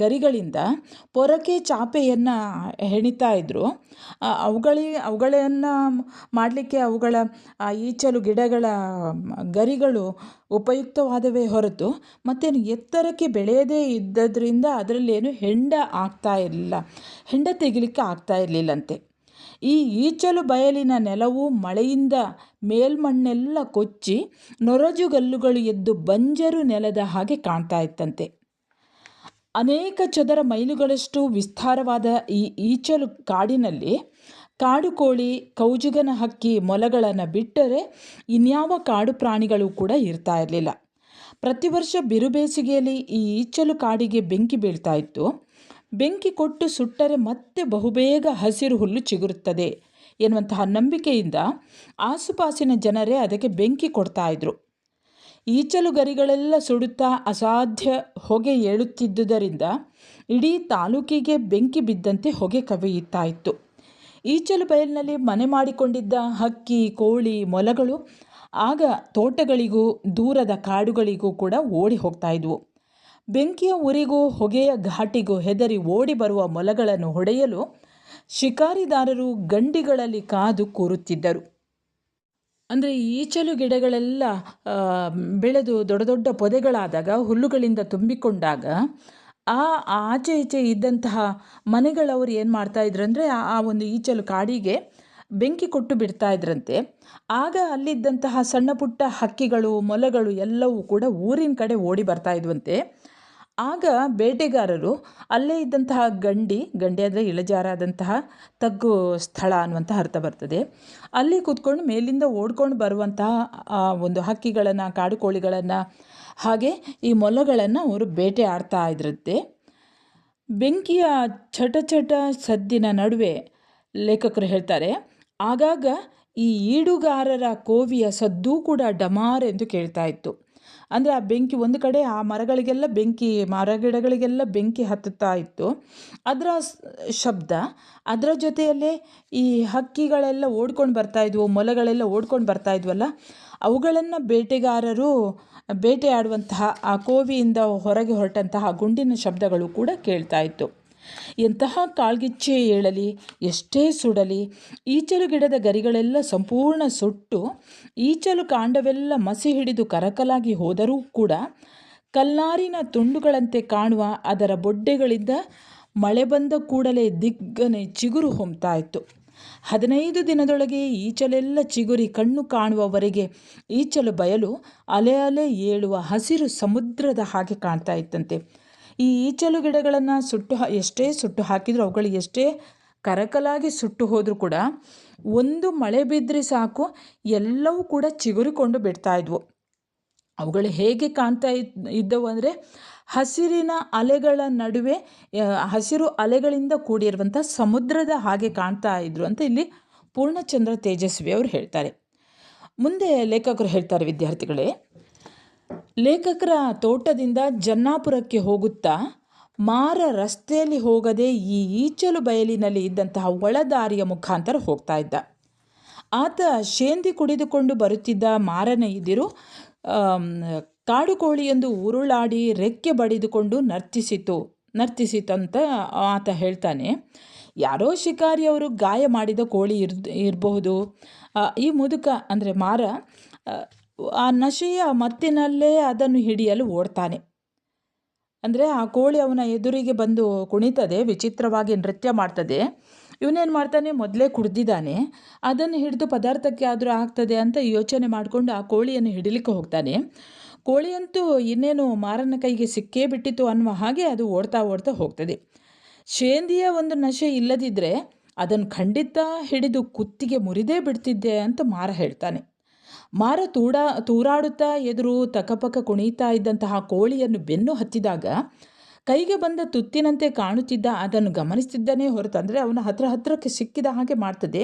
ಗರಿಗಳಿಂದ ಪೊರಕೆ ಚಾಪೆಯನ್ನು ಹೆಣಿತಾ ಇದ್ದರು. ಅವುಗಳನ್ನು ಮಾಡಲಿಕ್ಕೆ ಅವುಗಳ ಈಚಲು ಗಿಡಗಳ ಗರಿಗಳು ಉಪಯುಕ್ತವಾದವೇ ಹೊರತು ಮತ್ತೇನು ಎತ್ತರಕ್ಕೆ ಬೆಳೆಯದೇ ಇದ್ದದ್ರಿಂದ ಅದರಲ್ಲೇನು ಹೆಂಡ ತೆಗಿಲಿಕ್ಕೆ ಆಗ್ತಾ ಇರಲಿಲ್ಲಂತೆ. ಈ ಈಚಲು ಬಯಲಿನ ನೆಲವು ಮಳೆಯಿಂದ ಮೇಲ್ಮಣ್ಣೆಲ್ಲ ಕೊಚ್ಚಿ ನೊರಜುಗಲ್ಲುಗಳು ಎದ್ದು ಬಂಜರು ನೆಲದ ಹಾಗೆ ಕಾಣ್ತಾ ಇತ್ತಂತೆ. ಅನೇಕ ಚದರ ಮೈಲುಗಳಷ್ಟು ವಿಸ್ತಾರವಾದ ಈ ಈಚಲು ಕಾಡಿನಲ್ಲಿ ಕಾಡು ಕೋಳಿ, ಕೌಜುಗನ ಹಕ್ಕಿ, ಮೊಲಗಳನ್ನು ಬಿಟ್ಟರೆ ಇನ್ಯಾವ ಕಾಡು ಪ್ರಾಣಿಗಳು ಕೂಡ ಇರ್ತಾ ಇರಲಿಲ್ಲ. ಪ್ರತಿ ವರ್ಷ ಬಿರುಬೇಸಿಗೆಯಲ್ಲಿ ಈ ಈಚಲು ಕಾಡಿಗೆ ಬೆಂಕಿ ಬೀಳ್ತಾ ಇತ್ತು. ಬೆಂಕಿ ಕೊಟ್ಟು ಸುಟ್ಟರೆ ಮತ್ತೆ ಬಹುಬೇಗ ಹಸಿರು ಹುಲ್ಲು ಚಿಗುರುತ್ತದೆ ಎನ್ನುವಂತಹ ನಂಬಿಕೆಯಿಂದ ಆಸುಪಾಸಿನ ಜನರೇ ಅದಕ್ಕೆ ಬೆಂಕಿ ಕೊಡ್ತಾ ಇದ್ರು. ಈಚಲು ಗರಿಗಳೆಲ್ಲ ಸುಡುತ್ತಾ ಅಸಾಧ್ಯ ಹೊಗೆ ಏಳುತ್ತಿದ್ದುದರಿಂದ ಇಡೀ ತಾಲೂಕಿಗೆ ಬೆಂಕಿ ಬಿದ್ದಂತೆ ಹೊಗೆ ಕವಿಯುತ್ತಾ ಇತ್ತು. ಈಚಲು ಬಯಲಿನಲ್ಲಿ ಮನೆ ಮಾಡಿಕೊಂಡಿದ್ದ ಹಕ್ಕಿ, ಕೋಳಿ, ಮೊಲಗಳು ಆಗ ತೋಟಗಳಿಗೂ ದೂರದ ಕಾಡುಗಳಿಗೂ ಕೂಡ ಓಡಿ ಹೋಗ್ತಾ ಇದ್ವು. ಬೆಂಕಿಯ ಉರಿಗೂ ಹೊಗೆಯ ಘಾಟಿಗೂ ಹೆದರಿ ಓಡಿ ಬರುವ ಮೊಲಗಳನ್ನು ಹೊಡೆಯಲು ಶಿಕಾರಿದಾರರು ಗಂಡಿಗಳಲ್ಲಿ ಕಾದು ಕೂರುತ್ತಿದ್ದರು. ಅಂದರೆ ಈಚಲು ಗಿಡಗಳೆಲ್ಲ ಬೆಳೆದು ದೊಡ್ಡ ದೊಡ್ಡ ಪೊದೆಗಳಾದಾಗ, ಹುಲ್ಲುಗಳಿಂದ ತುಂಬಿಕೊಂಡಾಗ ಆಚೆ ಈಚೆ ಇದ್ದಂತಹ ಮನೆಗಳವರು ಏನು ಮಾಡ್ತಾ ಇದ್ರು ಅಂದರೆ ಆ ಒಂದು ಈಚಲು ಕಾಡಿಗೆ ಬೆಂಕಿ ಕೊಟ್ಟು ಬಿಡ್ತಾ ಇದ್ರಂತೆ. ಆಗ ಅಲ್ಲಿದ್ದಂತಹ ಸಣ್ಣ ಪುಟ್ಟ ಹಕ್ಕಿಗಳು, ಮೊಲಗಳು ಎಲ್ಲವೂ ಕೂಡ ಊರಿನ ಕಡೆ ಓಡಿ ಬರ್ತಾ ಇದ್ವಂತೆ. ಆಗ ಬೇಟೆಗಾರರು ಅಲ್ಲೇ ಇದ್ದಂತಹ ಗಂಡಿ ಅಂದರೆ ಇಳಿಜಾರಾದಂತಹ ತಗ್ಗು ಸ್ಥಳ ಅನ್ನುವಂಥ ಅರ್ಥ ಬರ್ತದೆ, ಅಲ್ಲಿ ಕೂತ್ಕೊಂಡು ಮೇಲಿಂದ ಓಡ್ಕೊಂಡು ಬರುವಂತಹ ಒಂದು ಹಕ್ಕಿಗಳನ್ನು, ಕಾಡು ಕೋಳಿಗಳನ್ನು, ಹಾಗೆ ಈ ಮೊಲಗಳನ್ನು ಅವರು ಬೇಟೆ ಆಡ್ತಾ ಇದ್ರಂತೆ. ಬೆಂಕಿಯ ಚಟ ಸದ್ದಿನ ನಡುವೆ ಲೇಖಕರು ಹೇಳ್ತಾರೆ, ಆಗಾಗ ಈ ಈಡುಗಾರರ ಕೋವಿಯ ಸದ್ದೂ ಕೂಡ ಡಮಾರ್ ಎಂದು ಕೇಳ್ತಾ ಇತ್ತು. ಅಂದರೆ ಆ ಬೆಂಕಿ ಒಂದು ಕಡೆ ಆ ಮರಗಿಡಗಳಿಗೆಲ್ಲ ಬೆಂಕಿ ಹತ್ತುತ್ತಾ ಇತ್ತು, ಅದರ ಶಬ್ದ, ಅದರ ಜೊತೆಯಲ್ಲೇ ಈ ಹಕ್ಕಿಗಳೆಲ್ಲ ಓಡ್ಕೊಂಡು ಬರ್ತಾ ಇದ್ವು, ಮೊಲಗಳೆಲ್ಲ ಓಡ್ಕೊಂಡು ಬರ್ತಾ ಇದ್ವಲ್ಲ, ಅವುಗಳನ್ನು ಬೇಟೆಗಾರರು ಬೇಟೆಯಾಡುವಂತಹ ಆ ಕೋವಿಯಿಂದ ಹೊರಗೆ ಹೊರಟಂತಹ ಗುಂಡಿನ ಶಬ್ದಗಳು ಕೂಡ ಕೇಳ್ತಾ ಇತ್ತು. ಎಂತಹ ಕಾಳ್ಗಿಚ್ಚೆ ಏಳಲಿ, ಎಷ್ಟೇ ಸುಡಲಿ, ಈಚಲು ಗಿಡದ ಗರಿಗಳೆಲ್ಲ ಸಂಪೂರ್ಣ ಸುಟ್ಟು ಈಚಲು ಕಾಂಡವೆಲ್ಲ ಮಸಿ ಹಿಡಿದು ಕರಕಲಾಗಿ ಹೋದರೂ ಕೂಡ ಕಲ್ಲಾರಿನ ತುಂಡುಗಳಂತೆ ಕಾಣುವ ಅದರ ಬೊಡ್ಡೆಗಳಿಂದ ಮಳೆ ಬಂದ ಕೂಡಲೇ ದಿಗ್ಗನೆ ಚಿಗುರು ಹೊಮ್ತಾ ಇತ್ತು. 15 ದಿನದೊಳಗೆ ಈಚಲೆಲ್ಲ ಚಿಗುರಿ ಕಣ್ಣು ಕಾಣುವವರೆಗೆ ಈಚಲು ಬಯಲು ಅಲೆ ಅಲೆ ಏಳುವ ಹಸಿರು ಸಮುದ್ರದ ಹಾಗೆ ಕಾಣ್ತಾ ಇತ್ತಂತೆ. ಈ ಈಚಲು ಗಿಡಗಳನ್ನು ಎಷ್ಟೇ ಸುಟ್ಟು ಹಾಕಿದರೂ, ಅವುಗಳು ಎಷ್ಟೇ ಕರಕಲಾಗಿ ಸುಟ್ಟು ಹೋದರೂ ಕೂಡ ಒಂದು ಮಳೆ ಬಿದ್ದರೆ ಸಾಕು, ಎಲ್ಲವೂ ಕೂಡ ಚಿಗುರಿಕೊಂಡು ಬಿಡ್ತಾ ಇದ್ವು. ಅವುಗಳು ಹೇಗೆ ಕಾಣ್ತಾ ಇದ್ದವು ಅಂದರೆ ಹಸಿರಿನ ಅಲೆಗಳ ನಡುವೆ ಹಸಿರು ಅಲೆಗಳಿಂದ ಕೂಡಿರುವಂಥ ಸಮುದ್ರದ ಹಾಗೆ ಕಾಣ್ತಾ ಇದ್ರು ಅಂತ ಇಲ್ಲಿ ಪೂರ್ಣಚಂದ್ರ ತೇಜಸ್ವಿ ಅವರು ಹೇಳ್ತಾರೆ. ಮುಂದೆ ಲೇಖಕರು ಹೇಳ್ತಾರೆ, ವಿದ್ಯಾರ್ಥಿಗಳೇ, ಲೇಖಕರ ತೋಟದಿಂದ ಜನ್ನಾಪುರಕ್ಕೆ ಹೋಗುತ್ತಾ ಮಾರ ರಸ್ತೆಯಲ್ಲಿ ಹೋಗದೆ ಈ ಈಚಲು ಬಯಲಿನಲ್ಲಿ ಇದ್ದಂತಹ ಒಳದಾರಿಯ ಮುಖಾಂತರ ಹೋಗ್ತಾ ಇದ್ದ. ಆತ ಶೇಂದಿ ಕುಡಿದುಕೊಂಡು ಬರುತ್ತಿದ್ದ ಮಾರನ ಎದುರು ಕಾಡು ಕೋಳಿಯೊಂದು ಉರುಳಾಡಿ ರೆಕ್ಕೆ ಬಡಿದುಕೊಂಡು ನರ್ತಿಸಿತಂತ ಆತ ಹೇಳ್ತಾನೆ. ಯಾರೋ ಶಿಕಾರಿಯವರು ಗಾಯ ಮಾಡಿದ ಕೋಳಿ ಇರಬಹುದು. ಈ ಮುದುಕ ಅಂದರೆ ಮಾರ ಆ ನಶೆಯ ಮತ್ತಿನಲ್ಲೇ ಅದನ್ನು ಹಿಡಿಯಲು ಓಡ್ತಾನೆ. ಅಂದರೆ ಆ ಕೋಳಿ ಅವನ ಎದುರಿಗೆ ಬಂದು ಕುಣಿತದೆ, ವಿಚಿತ್ರವಾಗಿ ನೃತ್ಯ ಮಾಡ್ತದೆ. ಇವನೇನು ಮಾಡ್ತಾನೆ, ಮೊದಲೇ ಕುಡ್ದಿದ್ದಾನೆ, ಅದನ್ನು ಹಿಡಿದು ಪದಾರ್ಥಕ್ಕೆ ಆದರೂ ಆಗ್ತದೆ ಅಂತ ಯೋಚನೆ ಮಾಡಿಕೊಂಡು ಆ ಕೋಳಿಯನ್ನು ಹಿಡಿಲಿಕ್ಕೆ ಹೋಗ್ತಾನೆ. ಕೋಳಿಯಂತೂ ಇನ್ನೇನು ಮಾರನ ಕೈಗೆ ಸಿಕ್ಕೇ ಬಿಟ್ಟಿತು ಅನ್ನುವ ಹಾಗೆ ಅದು ಓಡ್ತಾ ಓಡ್ತಾ ಹೋಗ್ತದೆ. ಶೇಂದಿಯ ಒಂದು ನಶೆ ಇಲ್ಲದಿದ್ದರೆ ಅದನ್ನು ಖಂಡಿತ ಹಿಡಿದು ಕುತ್ತಿಗೆ ಮುರಿದೇ ಬಿಡ್ತಿದ್ದೆ ಅಂತ ಮಾರ ಹೇಳ್ತಾನೆ. ಮಾರ ತೂರಾಡುತ್ತಾ ಎದುರು ತಕಪಕ ಕುಣಿತಾ ಇದ್ದಂತಹ ಕೋಳಿಯನ್ನು ಬೆನ್ನು ಹತ್ತಿದಾಗ ಕೈಗೆ ಬಂದ ತುತ್ತಿನಂತೆ ಕಾಣುತ್ತಿದ್ದ ಅದನ್ನು ಗಮನಿಸ್ತಿದ್ದನೇ ಹೊರತು, ಅಂದರೆ ಅವನ ಹತ್ರಕ್ಕೆ ಸಿಕ್ಕಿದ ಹಾಗೆ ಮಾಡ್ತದೆ.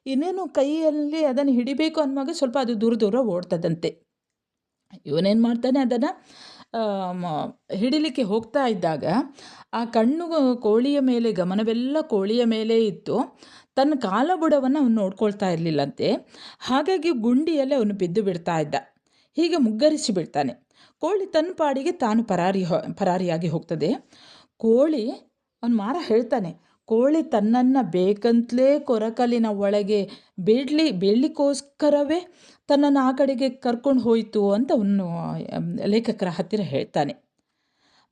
ಇನ್ನೇನು ಕೈಯಲ್ಲಿ ಅದನ್ನು ಹಿಡಿಬೇಕು ಅನ್ನುವಾಗ ಸ್ವಲ್ಪ ಅದು ದೂರ ಓಡ್ತದಂತೆ. ಇವನೇನು ಮಾಡ್ತಾನೆ, ಅದನ್ನು ಹಿಡಿಲಿಕ್ಕೆ ಹೋಗ್ತಾ ಇದ್ದಾಗ ಆ ಕಣ್ಣು ಕೋಳಿಯ ಮೇಲೆ, ಗಮನವೆಲ್ಲ ಕೋಳಿಯ ಮೇಲೆ ಇತ್ತು. ತನ್ನ ಕಾಲಬುಡವನ್ನು ಅವನು ನೋಡ್ಕೊಳ್ತಾ ಇರಲಿಲ್ಲಂತೆ. ಹಾಗಾಗಿ ಗುಂಡಿಯಲ್ಲಿ ಅವನು ಬಿದ್ದು ಬಿಡ್ತಾ ಇದ್ದ. ಹೀಗೆ ಮುಗ್ಗರಿಸಿ ಬಿಡ್ತಾನೆ. ಕೋಳಿ ತನ್ನ ಪಾಡಿಗೆ ತಾನು ಪರಾರಿಯಾಗಿ ಹೋಗ್ತದೆ. ಕೋಳಿ, ಅವನು ಮಾರ ಹೇಳ್ತಾನೆ, ಕೋಳಿ ತನ್ನನ್ನು ಬೇಕಂತಲೇ ಕೊರಕಲಿನ ಒಳಗೆ ಬೀಳಲಿಕ್ಕೋಸ್ಕರವೇ ತನ್ನನ್ನು ಆ ಕಡೆಗೆ ಕರ್ಕೊಂಡು ಹೋಯಿತು ಅಂತ ಅವನು ಲೇಖಕರ ಹತ್ತಿರ ಹೇಳ್ತಾನೆ.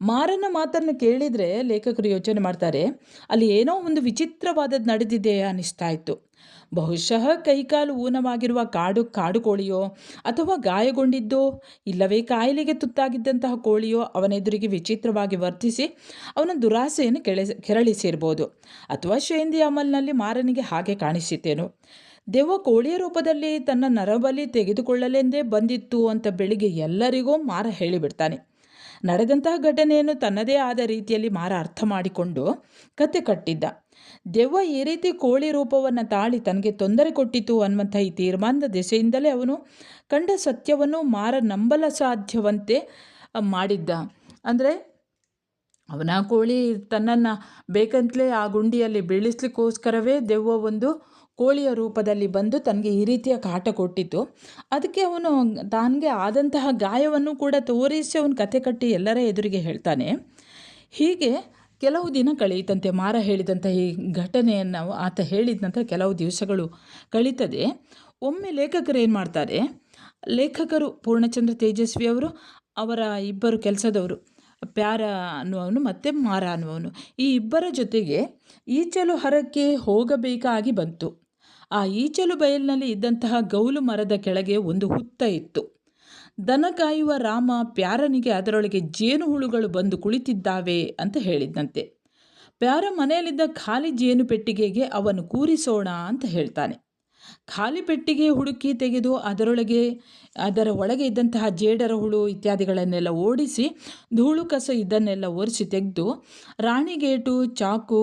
ಮಾರನ ಮಾತನ್ನು ಕೇಳಿದರೆ ಲೇಖಕರು ಯೋಚನೆ ಮಾಡ್ತಾರೆ, ಅಲ್ಲಿ ಏನೋ ಒಂದು ವಿಚಿತ್ರವಾದದ್ದು ನಡೆದಿದೆ ಅನ್ನಿಸ್ತಾ ಇತ್ತು. ಬಹುಶಃ ಕೈಕಾಲು ಊನವಾಗಿರುವ ಕಾಡು ಕೋಳಿಯೋ ಅಥವಾ ಗಾಯಗೊಂಡಿದ್ದೋ ಇಲ್ಲವೇ ಕಾಯಿಲೆಗೆ ತುತ್ತಾಗಿದ್ದಂತಹ ಕೋಳಿಯೋ ಅವನೆದುರಿಗೆ ವಿಚಿತ್ರವಾಗಿ ವರ್ತಿಸಿ ಅವನ ದುರಾಸೆಯನ್ನು ಕೆರಳಿಸಿರ್ಬೋದು. ಅಥವಾ ಶೇಂದಿ ಅಮಲ್ನಲ್ಲಿ ಮಾರನಿಗೆ ಹಾಗೆ ಕಾಣಿಸಿತೇನೋ. ದೆವ್ವ ಕೋಳಿಯ ರೂಪದಲ್ಲಿ ತನ್ನ ನರಬಲಿ ತೆಗೆದುಕೊಳ್ಳಲೆಂದೇ ಬಂದಿತ್ತು ಅಂತ ಬೆಳಿಗ್ಗೆ ಎಲ್ಲರಿಗೂ ಮಾರ ಹೇಳಿಬಿಡ್ತಾನೆ. ನಡೆದಂತಹ ಘಟನೆಯನ್ನು ತನ್ನದೇ ಆದ ರೀತಿಯಲ್ಲಿ ಮಾರ ಅರ್ಥ ಮಾಡಿಕೊಂಡು ಕತೆ ಕಟ್ಟಿದ್ದ. ದೆವ್ವ ಈ ರೀತಿ ಕೋಳಿ ರೂಪವನ್ನು ತಾಳಿ ತನಗೆ ತೊಂದರೆ ಕೊಟ್ಟಿತು ಅನ್ನುವಂಥ ಈ ತೀರ್ಮಾನದ ದೆಸೆಯಿಂದಲೇ ಅವನು ಕಂಡ ಸತ್ಯವನ್ನು ಮಾರ ನಂಬಲ ಸಾಧ್ಯವಂತೆ ಮಾಡಿದ್ದ. ಅಂದರೆ ಅವನ ಕೋಳಿ ತನ್ನನ್ನು ಬೇಕಂತಲೇ ಆ ಗುಂಡಿಯಲ್ಲಿ ಬೀಳಿಸ್ಲಿಕ್ಕೋಸ್ಕರವೇ ದೆವ್ವ ಒಂದು ಕೋಳಿಯ ರೂಪದಲ್ಲಿ ಬಂದು ತನಗೆ ಈ ರೀತಿಯ ಕಾಟ ಕೊಟ್ಟಿತ್ತು. ಅದಕ್ಕೆ ಅವನು ತನಗೆ ಆದಂತಹ ಗಾಯವನ್ನು ಕೂಡ ತೋರಿಸಿ ಅವನು ಕತೆ ಕಟ್ಟಿ ಎಲ್ಲರ ಎದುರಿಗೆ ಹೇಳ್ತಾನೆ. ಹೀಗೆ ಕೆಲವು ದಿನ ಕಳೆಯಿತಂತೆ. ಮಾರ ಹೇಳಿದಂಥ ಈ ಘಟನೆಯನ್ನು ಆತ ಹೇಳಿದ ನಂತರ ಕೆಲವು ದಿವಸಗಳು ಕಳೀತದೆ. ಒಮ್ಮೆ ಲೇಖಕರು ಏನು ಮಾಡ್ತಾರೆ, ಲೇಖಕರು ಪೂರ್ಣಚಂದ್ರ ತೇಜಸ್ವಿಯವರು, ಅವರ ಇಬ್ಬರು ಕೆಲಸದವರು, ಪ್ಯಾರ ಅನ್ನುವನು ಮತ್ತು ಮಾರ ಅನ್ನುವನು, ಈ ಇಬ್ಬರ ಜೊತೆಗೆ ಈಚಲು ಹರಕ್ಕೆ ಹೋಗಬೇಕಾಗಿ ಬಂತು. ಆ ಈಚಲು ಬಯಲಿನಲ್ಲಿ ಇದ್ದಂತಹ ಗೌಲು ಮರದ ಕೆಳಗೆ ಒಂದು ಹುತ್ತ ಇತ್ತು. ದನ ಕಾಯುವ ರಾಮ ಪ್ಯಾರನಿಗೆ ಅದರೊಳಗೆ ಜೇನು ಹುಳುಗಳು ಬಂದು ಕುಳಿತಿದ್ದಾವೆ ಅಂತ ಹೇಳಿದ್ದಂತೆ. ಪ್ಯಾರ ಮನೆಯಲ್ಲಿದ್ದ ಖಾಲಿ ಜೇನು ಪೆಟ್ಟಿಗೆಗೆ ಅವನು ಕೂರಿಸೋಣ ಅಂತ ಹೇಳ್ತಾನೆ. ಖಾಲಿ ಪೆಟ್ಟಿಗೆ ಹುಡುಕಿ ತೆಗೆದು ಅದರ ಒಳಗೆ ಇದ್ದಂತಹ ಜೇಡರ ಹುಳು ಇತ್ಯಾದಿಗಳನ್ನೆಲ್ಲ ಓಡಿಸಿ ಧೂಳು ಕಸ ಇದನ್ನೆಲ್ಲ ಒರೆಸಿ ತೆಗೆದು ರಾಣಿಗೇಟು, ಚಾಕು,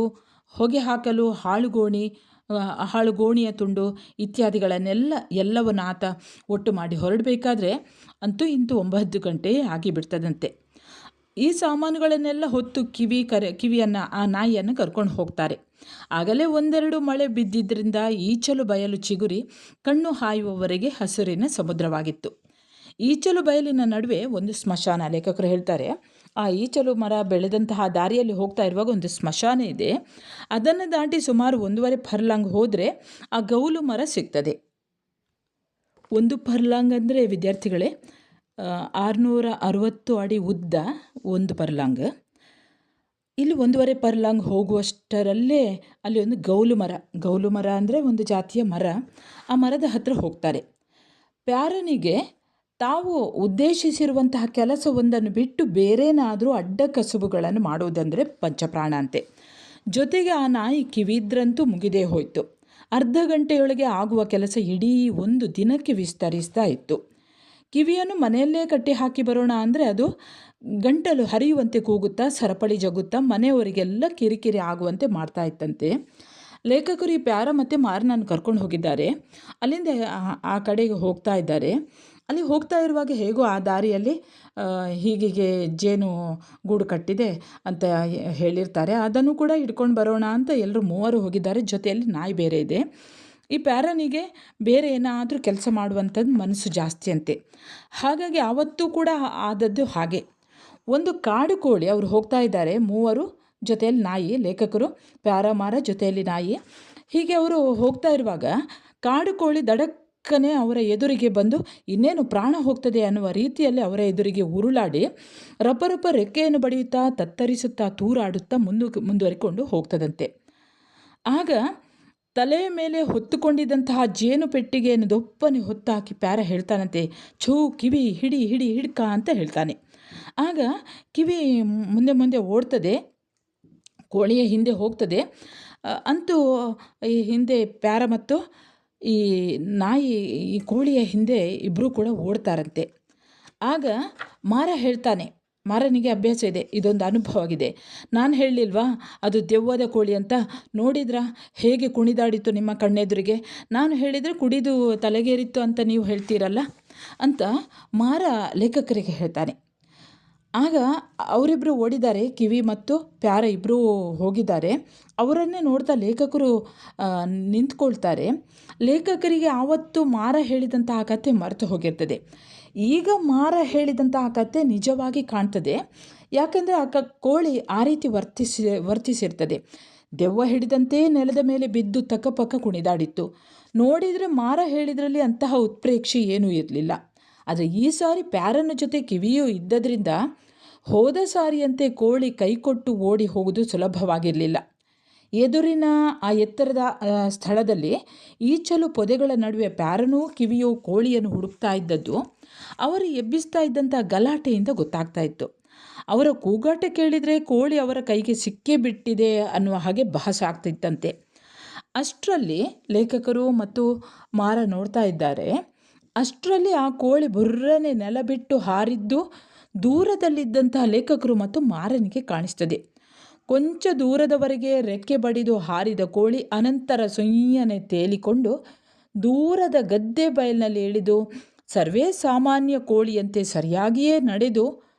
ಹೊಗೆ ಹಾಕಲು ಹಾಳುಗೋಣಿಯ ತುಂಡು ಎಲ್ಲವನ್ನು ಆತ ಒಟ್ಟು ಮಾಡಿ ಹೊರಡಬೇಕಾದ್ರೆ ಅಂತೂ ಇಂತೂ 9 ಗಂಟೆ ಆಗಿಬಿಡ್ತದಂತೆ. ಈ ಸಾಮಾನುಗಳನ್ನೆಲ್ಲ ಹೊತ್ತು ಕಿವಿಯನ್ನು ಆ ನಾಯಿಯನ್ನು ಕರ್ಕೊಂಡು ಹೋಗ್ತಾರೆ. ಆಗಲೇ ಒಂದೆರಡು ಮಳೆ ಬಿದ್ದಿದ್ದರಿಂದ ಈಚಲು ಬಯಲು ಚಿಗುರಿ ಕಣ್ಣು ಹಾಯುವವರೆಗೆ ಹಸಿರಿನ ಸಮುದ್ರವಾಗಿತ್ತು. ಈಚಲು ಬಯಲಿನ ನಡುವೆ ಒಂದು ಸ್ಮಶಾನ. ಲೇಖಕರು ಹೇಳ್ತಾರೆ, ಆ ಈಚಲು ಮರ ಬೆಳೆದಂತಹ ದಾರಿಯಲ್ಲಿ ಹೋಗ್ತಾ ಇರುವಾಗ ಒಂದು ಸ್ಮಶಾನ ಇದೆ. ಅದನ್ನು ದಾಟಿ ಸುಮಾರು 1.5 ಫರ್ಲಾಂಗ್ ಹೋದರೆ ಆ ಗೌಲು ಮರ ಸಿಗ್ತದೆ. 1 ಫರ್ಲಾಂಗ್ ಅಂದರೆ ವಿದ್ಯಾರ್ಥಿಗಳೇ 660 ಅಡಿ ಉದ್ದ 1 ಫರ್ಲಾಂಗ್. ಇಲ್ಲಿ 1.5 ಫರ್ಲಾಂಗ್ ಹೋಗುವಷ್ಟರಲ್ಲೇ ಅಲ್ಲಿ ಒಂದು ಗೌಲು ಮರ ಅಂದರೆ ಒಂದು ಜಾತಿಯ ಮರ. ಆ ಮರದ ಹತ್ತಿರ ಹೋಗ್ತಾರೆ. ಪ್ಯಾರನಿಗೆ ತಾವು ಉದ್ದೇಶಿಸಿರುವಂತಹ ಕೆಲಸವೊಂದನ್ನು ಬಿಟ್ಟು ಬೇರೇನಾದರೂ ಅಡ್ಡ ಕಸುಬುಗಳನ್ನು ಮಾಡುವುದಂದರೆ ಪಂಚಪ್ರಾಣ ಅಂತೆ. ಜೊತೆಗೆ ಆ ನಾಯಿ ಕಿವಿದ್ರಂತೂ ಮುಗಿದೇ ಹೋಯಿತು. ಅರ್ಧ ಗಂಟೆಯೊಳಗೆ ಆಗುವ ಕೆಲಸ ಇಡೀ ಒಂದು ದಿನಕ್ಕೆ ವಿಸ್ತರಿಸ್ತಾ ಇತ್ತು. ಕಿವಿಯನ್ನು ಮನೆಯಲ್ಲೇ ಕಟ್ಟಿ ಹಾಕಿ ಬರೋಣ ಅಂದರೆ ಅದು ಗಂಟಲು ಹರಿಯುವಂತೆ ಕೂಗುತ್ತಾ ಸರಪಳಿ ಜಗುತ್ತಾ ಮನೆಯವರಿಗೆಲ್ಲ ಕಿರಿಕಿರಿ ಆಗುವಂತೆ ಮಾಡ್ತಾ ಇತ್ತಂತೆ. ಲೇಖಕರು ಈ ಪ್ಯಾರ ಮತ್ತು ಮಾರನನ್ನು ಕರ್ಕೊಂಡು ಹೋಗಿದ್ದಾರೆ. ಅಲ್ಲಿಂದ ಆ ಕಡೆಗೆ ಹೋಗ್ತಾ ಇದ್ದಾರೆ. ಅಲ್ಲಿ ಹೋಗ್ತಾ ಇರುವಾಗ ಹೇಗೋ ಆ ದಾರಿಯಲ್ಲಿ ಹೀಗೆ ಜೇನು ಗೂಡು ಕಟ್ಟಿದೆ ಅಂತ ಹೇಳಿರ್ತಾರೆ. ಅದನ್ನು ಕೂಡ ಹಿಡ್ಕೊಂಡು ಬರೋಣ ಅಂತ ಎಲ್ಲರೂ 3 ಹೋಗಿದ್ದಾರೆ. ಜೊತೆಯಲ್ಲಿ ನಾಯಿ ಬೇರೆ ಇದೆ. ಈ ಪ್ಯಾರನಿಗೆ ಬೇರೆ ಏನಾದರೂ ಕೆಲಸ ಮಾಡುವಂಥದ್ದು ಮನಸ್ಸು ಜಾಸ್ತಿ ಅಂತೆ. ಹಾಗಾಗಿ ಆವತ್ತೂ ಕೂಡ ಆದದ್ದು ಹಾಗೆ. ಒಂದು ಕಾಡು ಕೋಳಿ, ಅವರು ಹೋಗ್ತಾ ಇದ್ದಾರೆ 3 ಜೊತೆಯಲ್ಲಿ ನಾಯಿ, ಲೇಖಕರು, ಪ್ಯಾರ, ಮಾರ, ಜೊತೆಯಲ್ಲಿ ನಾಯಿ. ಹೀಗೆ ಅವರು ಹೋಗ್ತಾ ಇರುವಾಗ ಕಾಡು ಕೋಳಿ ದಡಕ್ ಫಕ್ಕನೆ ಅವರ ಎದುರಿಗೆ ಬಂದು ಇನ್ನೇನು ಪ್ರಾಣ ಹೋಗ್ತದೆ ಅನ್ನುವ ರೀತಿಯಲ್ಲಿ ಅವರ ಎದುರಿಗೆ ಉರುಳಾಡಿ ರಬ್ಬರಬ್ಬ ರೆಕ್ಕೆಯನ್ನು ಬಡಿಯುತ್ತಾ ತತ್ತರಿಸುತ್ತಾ ತೂರಾಡುತ್ತಾ ಮುಂದುವರಿಕೊಂಡು ಹೋಗ್ತದಂತೆ. ಆಗ ತಲೆಯ ಮೇಲೆ ಹೊತ್ತುಕೊಂಡಿದ್ದಂತಹ ಜೇನು ಪೆಟ್ಟಿಗೆಯನ್ನು ದೊಪ್ಪನೆ ಹೊತ್ತಾಕಿ ಪ್ಯಾರ ಹೇಳ್ತಾನಂತೆ, ಛೂ ಕಿವಿ ಹಿಡಿ ಹಿಡಿ ಹಿಡ್ಕ ಅಂತ ಹೇಳ್ತಾನೆ. ಆಗ ಕಿವಿ ಮುಂದೆ ಮುಂದೆ ಓಡ್ತದೆ, ಕೋಳಿಯ ಹಿಂದೆ ಹೋಗ್ತದೆ. ಅಂತೂ ಈ ಹಿಂದೆ ಪ್ಯಾರ ಮತ್ತು ಈ ನಾಯಿ ಈ ಕೋಳಿಯ ಹಿಂದೆ ಇಬ್ಬರೂ ಕೂಡ ಓಡ್ತಾರಂತೆ. ಆಗ ಮಾರ ಹೇಳ್ತಾನೆ, ಮಾರನಿಗೆ ಅಭ್ಯಾಸ ಇದೆ, ಇದೊಂದು ಅನುಭವ ಆಗಿದೆ. ನಾನು ಹೇಳಲಿಲ್ವಾ ಅದು ದೆವ್ವದ ಕೋಳಿ ಅಂತ? ನೋಡಿದ್ರಾ ಹೇಗೆ ಕುಣಿದಾಡಿತು ನಿಮ್ಮ ಕಣ್ಣೆದುರಿಗೆ? ನಾನು ಹೇಳಿದರೆ ಕುಡಿದು ತಲೆಗೇರಿತ್ತು ಅಂತ ನೀವು ಹೇಳ್ತೀರಲ್ಲ ಅಂತ ಮಾರ ಲೇಖಕರಿಗೆ ಹೇಳ್ತಾನೆ. ಆಗ ಅವರಿಬ್ಬರು ಓಡಿದ್ದಾರೆ, ಕಿವಿ ಮತ್ತು ಪ್ಯಾರ ಇಬ್ಬರೂ ಹೋಗಿದ್ದಾರೆ. ಅವರನ್ನೇ ನೋಡ್ತಾ ಲೇಖಕರು ನಿಂತ್ಕೊಳ್ತಾರೆ. ಲೇಖಕರಿಗೆ ಆವತ್ತು ಮಾರ ಹೇಳಿದಂತಹ ಕಥೆ ಮರೆತು ಹೋಗಿರ್ತದೆ. ಈಗ ಮಾರ ಹೇಳಿದಂತಹ ಕಥೆ ನಿಜವಾಗಿ ಕಾಣ್ತದೆ. ಯಾಕಂದರೆ ಕೋಳಿ ಆ ರೀತಿ ವರ್ತಿಸಿರ್ತದೆ. ದೆವ್ವ ಹಿಡಿದಂತೆ ನೆಲದ ಮೇಲೆ ಬಿದ್ದು ತಕ್ಕಪಕ್ಕ ಕುಣಿದಾಡಿತ್ತು. ನೋಡಿದರೆ ಮಾರ ಹೇಳಿದ್ರಲ್ಲಿ ಅಂತಹ ಉತ್ಪ್ರೇಕ್ಷೆ ಏನೂ ಇರಲಿಲ್ಲ. ಆದರೆ ಈ ಸಾರಿ ಪ್ಯಾರನ ಜೊತೆ ಕಿವಿಯೂ ಇದ್ದದ್ರಿಂದ ಹೋದ ಸಾರಿಯಂತೆ ಕೋಳಿ ಕೈಕೊಟ್ಟು ಓಡಿ ಹೋಗುವುದು ಸುಲಭವಾಗಿರಲಿಲ್ಲ. ಎದುರಿನ ಆ ಎತ್ತರದ ಸ್ಥಳದಲ್ಲಿ ಈಚಲು ಪೊದೆಗಳ ನಡುವೆ ಪ್ಯಾರನೂ ಕಿವಿಯೂ ಕೋಳಿಯನ್ನು ಹುಡುಕ್ತಾ ಇದ್ದದ್ದು ಅವರು ಎಬ್ಬಿಸ್ತಾ ಇದ್ದಂಥ ಗಲಾಟೆಯಿಂದ ಗೊತ್ತಾಗ್ತಾ ಇತ್ತು. ಅವರ ಕೂಗಾಟ ಕೇಳಿದರೆ ಕೋಳಿ ಅವರ ಕೈಗೆ ಸಿಕ್ಕೇ ಬಿಟ್ಟಿದೆ ಅನ್ನುವ ಹಾಗೆ ಭಾಸ ಆಗ್ತಿತ್ತಂತೆ. ಅಷ್ಟರಲ್ಲಿ ಲೇಖಕರು ಮತ್ತು ಮಾರ ನೋಡ್ತಾ ಇದ್ದಾರೆ. ಅಷ್ಟರಲ್ಲಿ ಆ ಕೋಳಿ ಬುರ್ರನೆ ನೆಲ ಬಿಟ್ಟು ಹಾರಿದ್ದು ದೂರದಲ್ಲಿದ್ದಂತಹ ಲೇಖಕರು ಮತ್ತು ಮಾರನಿಗೆ ಕಾಣಿಸ್ತದೆ. ಕೊಂಚ ದೂರದವರೆಗೆ ರೆಕ್ಕೆ ಬಡಿದು ಹಾರಿದ ಕೋಳಿ ಅನಂತರ ಸುಯ್ಯನೆ ತೇಲಿಕೊಂಡು ದೂರದ ಗದ್ದೆ ಬಯಲಿನಲ್ಲಿ ಇಳಿದು ಸರ್ವೇ ಸಾಮಾನ್ಯ ಕೋಳಿಯಂತೆ ಸರಿಯಾಗಿಯೇ ನಡೆದು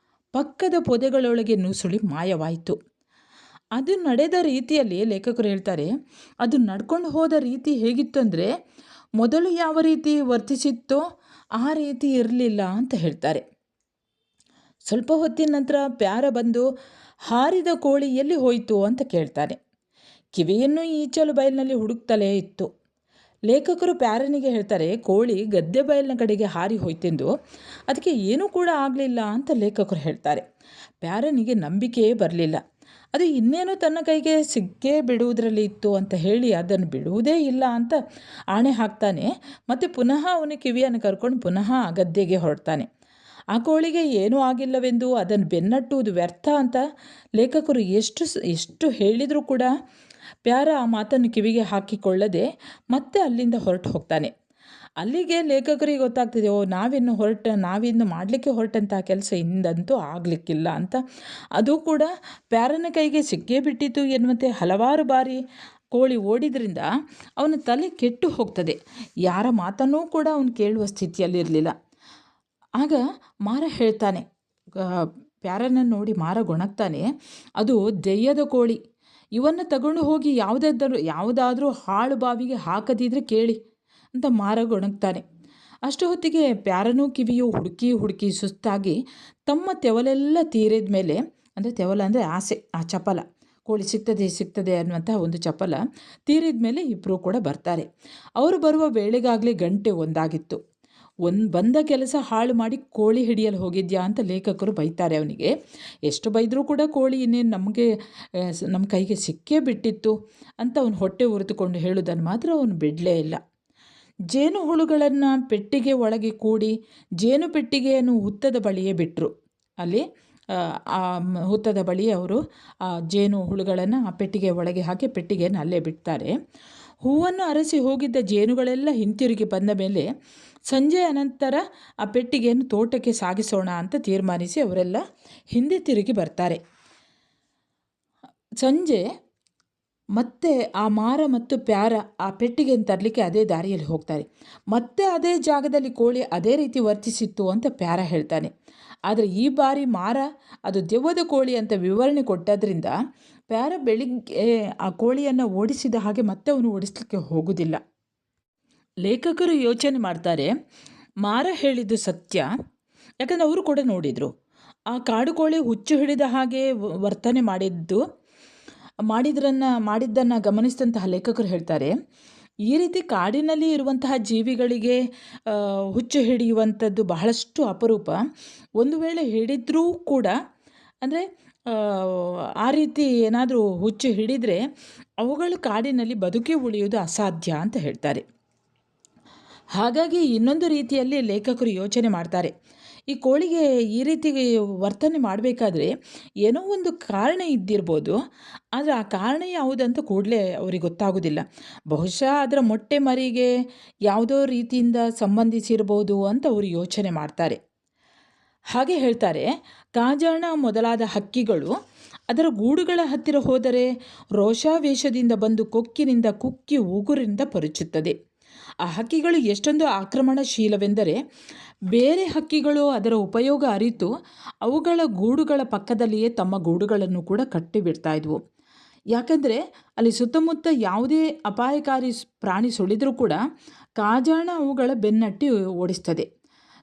ಪಕ್ಕದ ಪೊದೆಗಳೊಳಗೆ ನುಸುಳಿ ಮಾಯವಾಯಿತು. ಅದು ನಡೆದ ರೀತಿಯಲ್ಲಿ ಲೇಖಕರು ಹೇಳ್ತಾರೆ, ಅದು ನಡ್ಕೊಂಡು ಹೋದ ರೀತಿ ಹೇಗಿತ್ತು ಅಂದರೆ ಮೊದಲು ಯಾವ ರೀತಿ ವರ್ತಿಸಿತ್ತೋ ಆ ರೀತಿ ಇರಲಿಲ್ಲ ಅಂತ ಹೇಳ್ತಾರೆ. ಸ್ವಲ್ಪ ಹೊತ್ತಿನ ನಂತರ ಪ್ಯಾರ ಬಂದು ಹಾರಿದ ಕೋಳಿ ಎಲ್ಲಿ ಹೋಯಿತು ಅಂತ ಕೇಳ್ತಾನೆ. ಕಿವಿಯನ್ನು ಈಚಲು ಬಯಲಿನಲ್ಲಿ ಹುಡುಕ್ತಲೇ ಇತ್ತು. ಲೇಖಕರು ಪ್ಯಾರನಿಗೆ ಹೇಳ್ತಾರೆ, ಕೋಳಿ ಗದ್ದೆ ಬಯಲಿನ ಕಡೆಗೆ ಹಾರಿ ಹೋಯ್ತೆಂದು, ಅದಕ್ಕೆ ಏನೂ ಕೂಡ ಆಗಲಿಲ್ಲ ಅಂತ ಲೇಖಕರು ಹೇಳ್ತಾರೆ. ಪ್ಯಾರನಿಗೆ ನಂಬಿಕೆಯೇ ಬರಲಿಲ್ಲ. ಅದು ಇನ್ನೇನು ತನ್ನ ಕೈಗೆ ಸಿಕ್ಕೇ ಬಿಡುವುದರಲ್ಲಿ ಇತ್ತು ಅಂತ ಹೇಳಿ ಅದನ್ನು ಬಿಡುವುದೇ ಇಲ್ಲ ಅಂತ ಆಣೆ ಹಾಕ್ತಾನೆ. ಮತ್ತು ಪುನಃ ಅವನ ಕಿವಿಯನ್ನು ಕರ್ಕೊಂಡು ಪುನಃ ಆ ಗದ್ದೆಗೆ ಹೊರಡ್ತಾನೆ. ಆ ಕೋಳಿಗೆ ಏನೂ ಆಗಿಲ್ಲವೆಂದು ಅದನ್ನು ಬೆನ್ನಟ್ಟುವುದು ವ್ಯರ್ಥ ಅಂತ ಲೇಖಕರು ಎಷ್ಟು ಹೇಳಿದರೂ ಕೂಡ ಪ್ಯಾರ ಆ ಮಾತನ್ನು ಕಿವಿಗೆ ಹಾಕಿಕೊಳ್ಳದೆ ಮತ್ತೆ ಅಲ್ಲಿಂದ ಹೊರಟು ಹೋಗ್ತಾನೆ. ಅಲ್ಲಿಗೆ ಲೇಖಕರಿಗೆ ಗೊತ್ತಾಗ್ತದೆ, ನಾವಿನ್ನು ಮಾಡಲಿಕ್ಕೆ ಹೊರಟಂಥ ಕೆಲಸ ಇಂದಂತೂ ಆಗಲಿಕ್ಕಿಲ್ಲ ಅಂತ. ಅದು ಕೂಡ ಪ್ಯಾರನ ಕೈಗೆ ಸಿಕ್ಕೇ ಬಿಟ್ಟಿತು ಎನ್ನುವಂತೆ ಹಲವಾರು ಬಾರಿ ಕೋಳಿ ಓಡಿದ್ರಿಂದ ಅವನ ತಲೆ ಕೆಟ್ಟು ಹೋಗ್ತದೆ. ಯಾರ ಮಾತನ್ನೂ ಕೂಡ ಅವನು ಕೇಳುವ ಸ್ಥಿತಿಯಲ್ಲಿರಲಿಲ್ಲ. ಆಗ ಮಾರ ಹೇಳ್ತಾನೆ, ಪ್ಯಾರನನ್ನು ನೋಡಿ ಮಾರ ಗೊಣಗ್ತಾನೆ, ಅದು ದೆಯ್ಯದ ಕೋಳಿ, ಇವನ್ನು ತಗೊಂಡು ಹೋಗಿ ಯಾವುದಾದ್ರೂ ಹಾಳು ಬಾವಿಗೆ ಹಾಕದಿದ್ರೆ ಕೇಳಿ ಅಂತ ಮಾರ ಗೊಣಗ್ತಾನೆ. ಅಷ್ಟು ಹೊತ್ತಿಗೆ ಪ್ಯಾರನೂ ಕಿವಿಯು ಹುಡುಕಿ ಸುಸ್ತಾಗಿ ತಮ್ಮ ತೆವಲೆಲ್ಲ ತೀರಿದ ಮೇಲೆ, ಅಂದರೆ ತೆವಲ ಅಂದರೆ ಆಸೆ, ಆ ಚಪಲ ಕೋಳಿ ಸಿಗ್ತದೆ ಅನ್ನುವಂಥ ಒಂದು ಚಪಲ ತೀರಿದ ಮೇಲೆ ಇಬ್ಬರು ಕೂಡ ಬರ್ತಾರೆ. ಅವರು ಬರುವ ವೇಳೆಗಾಗಲೇ ಗಂಟೆ 1 ಆಗಿತ್ತು. ಬಂದ ಕೆಲಸ ಹಾಳು ಮಾಡಿ ಕೋಳಿ ಹಿಡಿಯಲು ಹೋಗಿದ್ಯಾ ಅಂತ ಲೇಖಕರು ಬೈತಾರೆ ಅವನಿಗೆ. ಎಷ್ಟು ಬೈದರೂ ಕೂಡ ಕೋಳಿ ಇನ್ನೇನು ನಮ್ಮ ಕೈಗೆ ಸಿಕ್ಕೇ ಬಿಟ್ಟಿತ್ತು ಅಂತ ಅವನು ಹೊಟ್ಟೆ ಉರಿದುಕೊಂಡು ಹೇಳುವುದನ್ನು ಮಾತ್ರ ಅವನು ಬಿಡಲೇ ಇಲ್ಲ. ಜೇನು ಹುಳುಗಳನ್ನು ಪೆಟ್ಟಿಗೆ ಒಳಗೆ ಕೂಡಿ ಜೇನು ಪೆಟ್ಟಿಗೆಯನ್ನು ಹುತ್ತದ ಬಳಿಯೇ ಬಿಟ್ಟರು. ಅಲ್ಲಿ ಆ ಹುತ್ತದ ಬಳಿ ಅವರು ಆ ಜೇನು ಹುಳುಗಳನ್ನು ಆ ಪೆಟ್ಟಿಗೆ ಒಳಗೆ ಹಾಕಿ ಪೆಟ್ಟಿಗೆಯನ್ನು ಅಲ್ಲೇ ಬಿಡ್ತಾರೆ. ಹೂವನ್ನು ಅರಸಿ ಹೋಗಿದ್ದ ಜೇನುಗಳೆಲ್ಲ ಹಿಂತಿರುಗಿ ಬಂದ ಮೇಲೆ ಸಂಜೆ ಅನಂತರ ಆ ಪೆಟ್ಟಿಗೆಯನ್ನು ತೋಟಕ್ಕೆ ಸಾಗಿಸೋಣ ಅಂತ ತೀರ್ಮಾನಿಸಿ ಅವರೆಲ್ಲ ಹಿಂದೆ ತಿರುಗಿ ಬರ್ತಾರೆ. ಸಂಜೆ ಮತ್ತೆ ಆ ಮಾರ ಮತ್ತು ಪ್ಯಾರ ಆ ಪೆಟ್ಟಿಗೆಯನ್ನು ತರಲಿಕ್ಕೆ ಅದೇ ದಾರಿಯಲ್ಲಿ ಹೋಗ್ತಾರೆ. ಮತ್ತೆ ಅದೇ ಜಾಗದಲ್ಲಿ ಕೋಳಿ ಅದೇ ರೀತಿ ವರ್ತಿಸಿತ್ತು ಅಂತ ಪ್ಯಾರ ಹೇಳ್ತಾನೆ. ಆದರೆ ಈ ಬಾರಿ ಮಾರ ಅದು ದೆವ್ವದ ಕೋಳಿ ಅಂತ ವಿವರಣೆ ಕೊಟ್ಟದ್ರಿಂದ ಪ್ಯಾರ ಬೆಳಿಗ್ಗೆ ಆ ಕೋಳಿಯನ್ನು ಓಡಿಸಿದ ಹಾಗೆ ಮತ್ತೆ ಅವನು ಓಡಿಸ್ಲಿಕ್ಕೆ ಹೋಗುವುದಿಲ್ಲ. ಲೇಖಕರು ಯೋಚನೆ ಮಾಡ್ತಾರೆ, ಮಾರ ಹೇಳಿದ್ದು ಸತ್ಯ. ಯಾಕಂದರೆ ಅವರು ಕೂಡ ನೋಡಿದರು, ಆ ಕಾಡು ಕೋಳಿ ಹುಚ್ಚು ಹಿಡಿದ ಹಾಗೆ ವರ್ತನೆ ಮಾಡಿದ್ದನ್ನು ಗಮನಿಸಿದಂತಹ ಲೇಖಕರು ಹೇಳ್ತಾರೆ, ಈ ರೀತಿ ಕಾಡಿನಲ್ಲಿ ಇರುವಂತಹ ಜೀವಿಗಳಿಗೆ ಹುಚ್ಚು ಹಿಡಿಯುವಂಥದ್ದು ಬಹಳಷ್ಟು ಅಪರೂಪ. ಒಂದು ವೇಳೆ ಹಿಡಿದ್ರೂ ಕೂಡ ಅಂದರೆ ಆ ರೀತಿ ಏನಾದರೂ ಹುಚ್ಚು ಹಿಡಿದರೆ ಅವುಗಳು ಕಾಡಿನಲ್ಲಿ ಬದುಕಿ ಉಳಿಯುವುದು ಅಸಾಧ್ಯ ಅಂತ ಹೇಳ್ತಾರೆ. ಹಾಗಾಗಿ ಇನ್ನೊಂದು ರೀತಿಯಲ್ಲಿ ಲೇಖಕರು ಯೋಚನೆ ಮಾಡ್ತಾರೆ, ಈ ಕೋಳಿಗೆ ಈ ರೀತಿ ವರ್ತನೆ ಮಾಡಬೇಕಾದ್ರೆ ಏನೋ ಒಂದು ಕಾರಣ ಇದ್ದಿರ್ಬೋದು, ಆದರೆ ಆ ಕಾರಣ ಯಾವುದಂತ ಕೂಡಲೇ ಅವ್ರಿಗೆ ಗೊತ್ತಾಗೋದಿಲ್ಲ. ಬಹುಶಃ ಅದರ ಮೊಟ್ಟೆ ಮರಿಗೆ ಯಾವುದೋ ರೀತಿಯಿಂದ ಸಂಬಂಧಿಸಿರ್ಬೋದು ಅಂತ ಅವರು ಯೋಚನೆ ಮಾಡ್ತಾರೆ. ಹಾಗೆ ಹೇಳ್ತಾರೆ, ಕಾಜಾಣ ಮೊದಲಾದ ಹಕ್ಕಿಗಳು ಅದರ ಗೂಡುಗಳ ಹತ್ತಿರ ಹೋದರೆ ರೋಷಾವೇಶದಿಂದ ಬಂದು ಕೊಕ್ಕಿನಿಂದ ಕುಕ್ಕಿ ಉಗುರಿಂದ ಪರುಚುತ್ತದೆ. ಆ ಹಕ್ಕಿಗಳು ಎಷ್ಟೊಂದು ಆಕ್ರಮಣಶೀಲವೆಂದರೆ ಬೇರೆ ಹಕ್ಕಿಗಳು ಅದರ ಉಪಯೋಗ ಅರಿತು ಅವುಗಳ ಗೂಡುಗಳ ಪಕ್ಕದಲ್ಲಿಯೇ ತಮ್ಮ ಗೂಡುಗಳನ್ನು ಕೂಡ ಕಟ್ಟಿಬಿಡ್ತಾ ಇದ್ವು. ಯಾಕಂದರೆ ಅಲ್ಲಿ ಸುತ್ತಮುತ್ತ ಯಾವುದೇ ಅಪಾಯಕಾರಿ ಪ್ರಾಣಿ ಸುಳಿದರೂ ಕೂಡ ಕಾಜಾಣ ಅವುಗಳ ಬೆನ್ನಟ್ಟಿ ಓಡಿಸ್ತದೆ.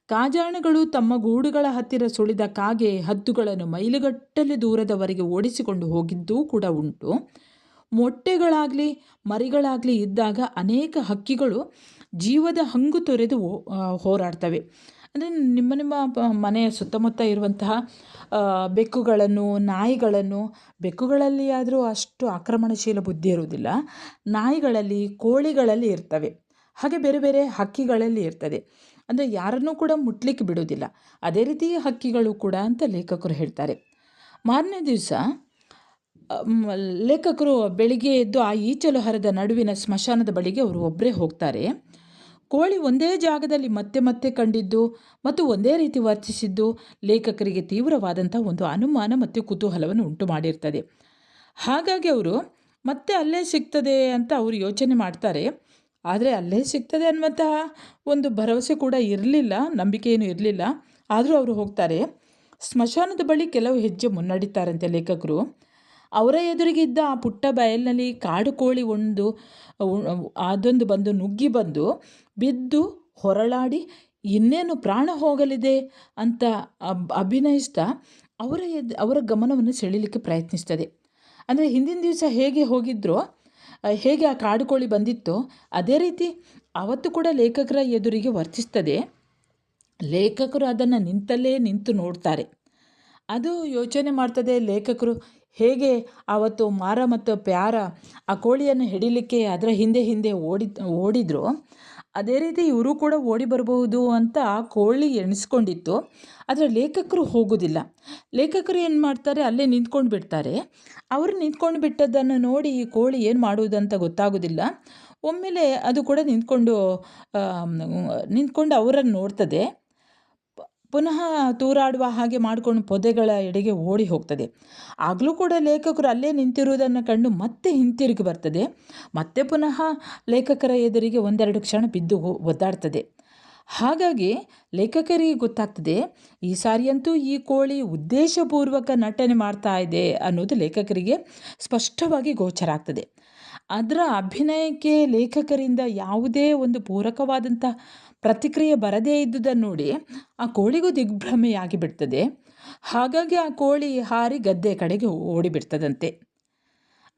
ಕಾಜಾಣಗಳು ತಮ್ಮ ಗೂಡುಗಳ ಹತ್ತಿರ ಸುಳಿದ ಕಾಗೆ ಹದ್ದುಗಳನ್ನು ಮೈಲುಗಟ್ಟಲೆ ದೂರದವರೆಗೆ ಓಡಿಸಿಕೊಂಡು ಹೋಗಿದ್ದೂ ಕೂಡ ಉಂಟು. ಮೊಟ್ಟೆಗಳಾಗಲಿ ಮರಿಗಳಾಗಲಿ ಇದ್ದಾಗ ಅನೇಕ ಹಕ್ಕಿಗಳು ಜೀವದ ಹಂಗು ತೊರೆದು ಹೋರಾಡ್ತವೆ. ಅಂದರೆ ನಿಮ್ಮ ಮನೆಯ ಸುತ್ತಮುತ್ತ ಇರುವಂತಹ ಬೆಕ್ಕುಗಳನ್ನು, ನಾಯಿಗಳನ್ನು, ಬೆಕ್ಕುಗಳಲ್ಲಿ ಆದರೂ ಅಷ್ಟು ಆಕ್ರಮಣಶೀಲ ಬುದ್ಧಿ ಇರುವುದಿಲ್ಲ, ನಾಯಿಗಳಲ್ಲಿ, ಕೋಳಿಗಳಲ್ಲಿ ಇರ್ತವೆ. ಹಾಗೆ ಬೇರೆ ಬೇರೆ ಹಕ್ಕಿಗಳಲ್ಲಿ ಇರ್ತದೆ. ಅಂದರೆ ಯಾರನ್ನೂ ಕೂಡ ಮುಟ್ಲಿಕ್ಕೆ ಬಿಡೋದಿಲ್ಲ. ಅದೇ ರೀತಿ ಹಕ್ಕಿಗಳು ಕೂಡ ಅಂತ ಲೇಖಕರು ಹೇಳ್ತಾರೆ. ಮಾರನೇ ದಿವಸ ಲೇಖಕರು ಬೆಳಿಗ್ಗೆ ಎದ್ದು ಆ ಈಚಲು ಹರಿದ ನಡುವಿನ ಸ್ಮಶಾನದ ಬಳಿಗೆ ಅವರು ಒಬ್ಬರೇ ಹೋಗ್ತಾರೆ. ಕೋಳಿ ಒಂದೇ ಜಾಗದಲ್ಲಿ ಮತ್ತೆ ಮತ್ತೆ ಕಂಡಿದ್ದು ಮತ್ತು ಒಂದೇ ರೀತಿ ವರ್ತಿಸಿದ್ದು ಲೇಖಕರಿಗೆ ತೀವ್ರವಾದಂಥ ಒಂದು ಅನುಮಾನ ಮತ್ತು ಕುತೂಹಲವನ್ನು ಉಂಟು ಮಾಡಿರ್ತದೆ. ಹಾಗಾಗಿ ಅವರು ಮತ್ತೆ ಅಲ್ಲೇ ಸಿಗ್ತದೆ ಅಂತ ಅವರು ಯೋಚನೆ ಮಾಡ್ತಾರೆ. ಆದರೆ ಅಲ್ಲೇ ಸಿಗ್ತದೆ ಅನ್ನುವಂತಹ ಒಂದು ಭರವಸೆ ಕೂಡ ಇರಲಿಲ್ಲ, ನಂಬಿಕೆಯೂ ಇರಲಿಲ್ಲ. ಆದರೂ ಅವರು ಹೋಗ್ತಾರೆ. ಸ್ಮಶಾನದ ಬಳಿ ಕೆಲವು ಹೆಜ್ಜೆ ಮುನ್ನಡೀತಾರಂತೆ ಲೇಖಕರು. ಅವರ ಎದುರಿಗಿದ್ದ ಆ ಪುಟ್ಟ ಬಯಲಿನಲ್ಲಿ ಕಾಡು ಕೋಳಿ ಅದೊಂದು ಬಂದು ನುಗ್ಗಿ ಬಂದು ಬಿದ್ದು ಹೊರಳಾಡಿ ಇನ್ನೇನು ಪ್ರಾಣ ಹೋಗಲಿದೆ ಅಂತ ಅಭಿನಯಿಸ್ತಾ ಅವರ ಗಮನವನ್ನು ಸೆಳೀಲಿಕ್ಕೆ ಪ್ರಯತ್ನಿಸ್ತದೆ. ಅಂದರೆ ಹಿಂದಿನ ದಿವಸ ಹೇಗೆ ಹೋಗಿದ್ರೋ, ಹೇಗೆ ಆ ಕಾಡು ಕೋಳಿ ಬಂದಿತ್ತೋ ಅದೇ ರೀತಿ ಅವತ್ತು ಕೂಡ ಲೇಖಕರ ಎದುರಿಗೆ ವರ್ತಿಸ್ತದೆ. ಲೇಖಕರು ಅದನ್ನು ನಿಂತಲ್ಲೇ ನಿಂತು ನೋಡ್ತಾರೆ. ಅದು ಯೋಚನೆ ಮಾಡ್ತದೆ, ಲೇಖಕರು ಹೇಗೆ ಆವತ್ತು ಮಾರ ಮತ್ತು ಪ್ಯಾರ ಆ ಕೋಳಿಯನ್ನು ಹಿಡಿಲಿಕ್ಕೆ ಅದರ ಹಿಂದೆ ಹಿಂದೆ ಓಡಿದ್ರು, ಅದೇ ರೀತಿ ಇವರು ಕೂಡ ಓಡಿ ಬರಬಹುದು ಅಂತ ಆ ಕೋಳಿ ಎಣಿಸ್ಕೊಂಡಿತ್ತು. ಆದರೆ ಲೇಖಕರು ಹೋಗೋದಿಲ್ಲ. ಲೇಖಕರು ಏನು ಮಾಡ್ತಾರೆ, ಅಲ್ಲೇ ನಿಂತ್ಕೊಂಡು ಬಿಡ್ತಾರೆ. ಅವರು ನಿಂತ್ಕೊಂಡು ಬಿಟ್ಟದ್ದನ್ನು ನೋಡಿ ಈ ಕೋಳಿ ಏನು ಮಾಡುವುದಂತ ಗೊತ್ತಾಗೋದಿಲ್ಲ. ಒಮ್ಮೆಲೆ ಅದು ಕೂಡ ನಿಂತ್ಕೊಂಡು ಅವರನ್ನು ನೋಡ್ತದೆ. ಪುನಃ ತೂರಾಡುವ ಹಾಗೆ ಮಾಡಿಕೊಂಡು ಪೊದೆಗಳ ಎಡೆಗೆ ಓಡಿ ಹೋಗ್ತದೆ. ಆಗಲೂ ಕೂಡ ಲೇಖಕರು ಅಲ್ಲೇ ನಿಂತಿರುವುದನ್ನು ಕಂಡು ಮತ್ತೆ ಹಿಂತಿರುಗಿ ಬರ್ತದೆ. ಮತ್ತೆ ಪುನಃ ಲೇಖಕರ ಎದುರಿಗೆ ಒಂದೆರಡು ಕ್ಷಣ ಬಿದ್ದು ಒದ್ದಾಡ್ತದೆ. ಹಾಗಾಗಿ ಲೇಖಕರಿಗೆ ಗೊತ್ತಾಗ್ತದೆ, ಈ ಸಾರಿಯಂತೂ ಈ ಕೋಳಿ ಉದ್ದೇಶಪೂರ್ವಕ ನಟನೆ ಮಾಡ್ತಾ ಇದೆ ಅನ್ನೋದು ಲೇಖಕರಿಗೆ ಸ್ಪಷ್ಟವಾಗಿ ಗೋಚರ ಆಗ್ತದೆ. ಅದರ ಅಭಿನಯಕ್ಕೆ ಲೇಖಕರಿಂದ ಯಾವುದೇ ಒಂದು ಪೂರಕವಾದಂಥ ಪ್ರತಿಕ್ರಿಯೆ ಬರದೇ ಇದ್ದುದನ್ನು ನೋಡಿ ಆ ಕೋಳಿಗೂ ದಿಗ್ಭ್ರಮೆಯಾಗಿ ಬಿಡ್ತದೆ. ಹಾಗಾಗಿ ಆ ಕೋಳಿ ಹಾರಿ ಗದ್ದೆ ಕಡೆಗೆ ಓಡಿಬಿಡ್ತದಂತೆ.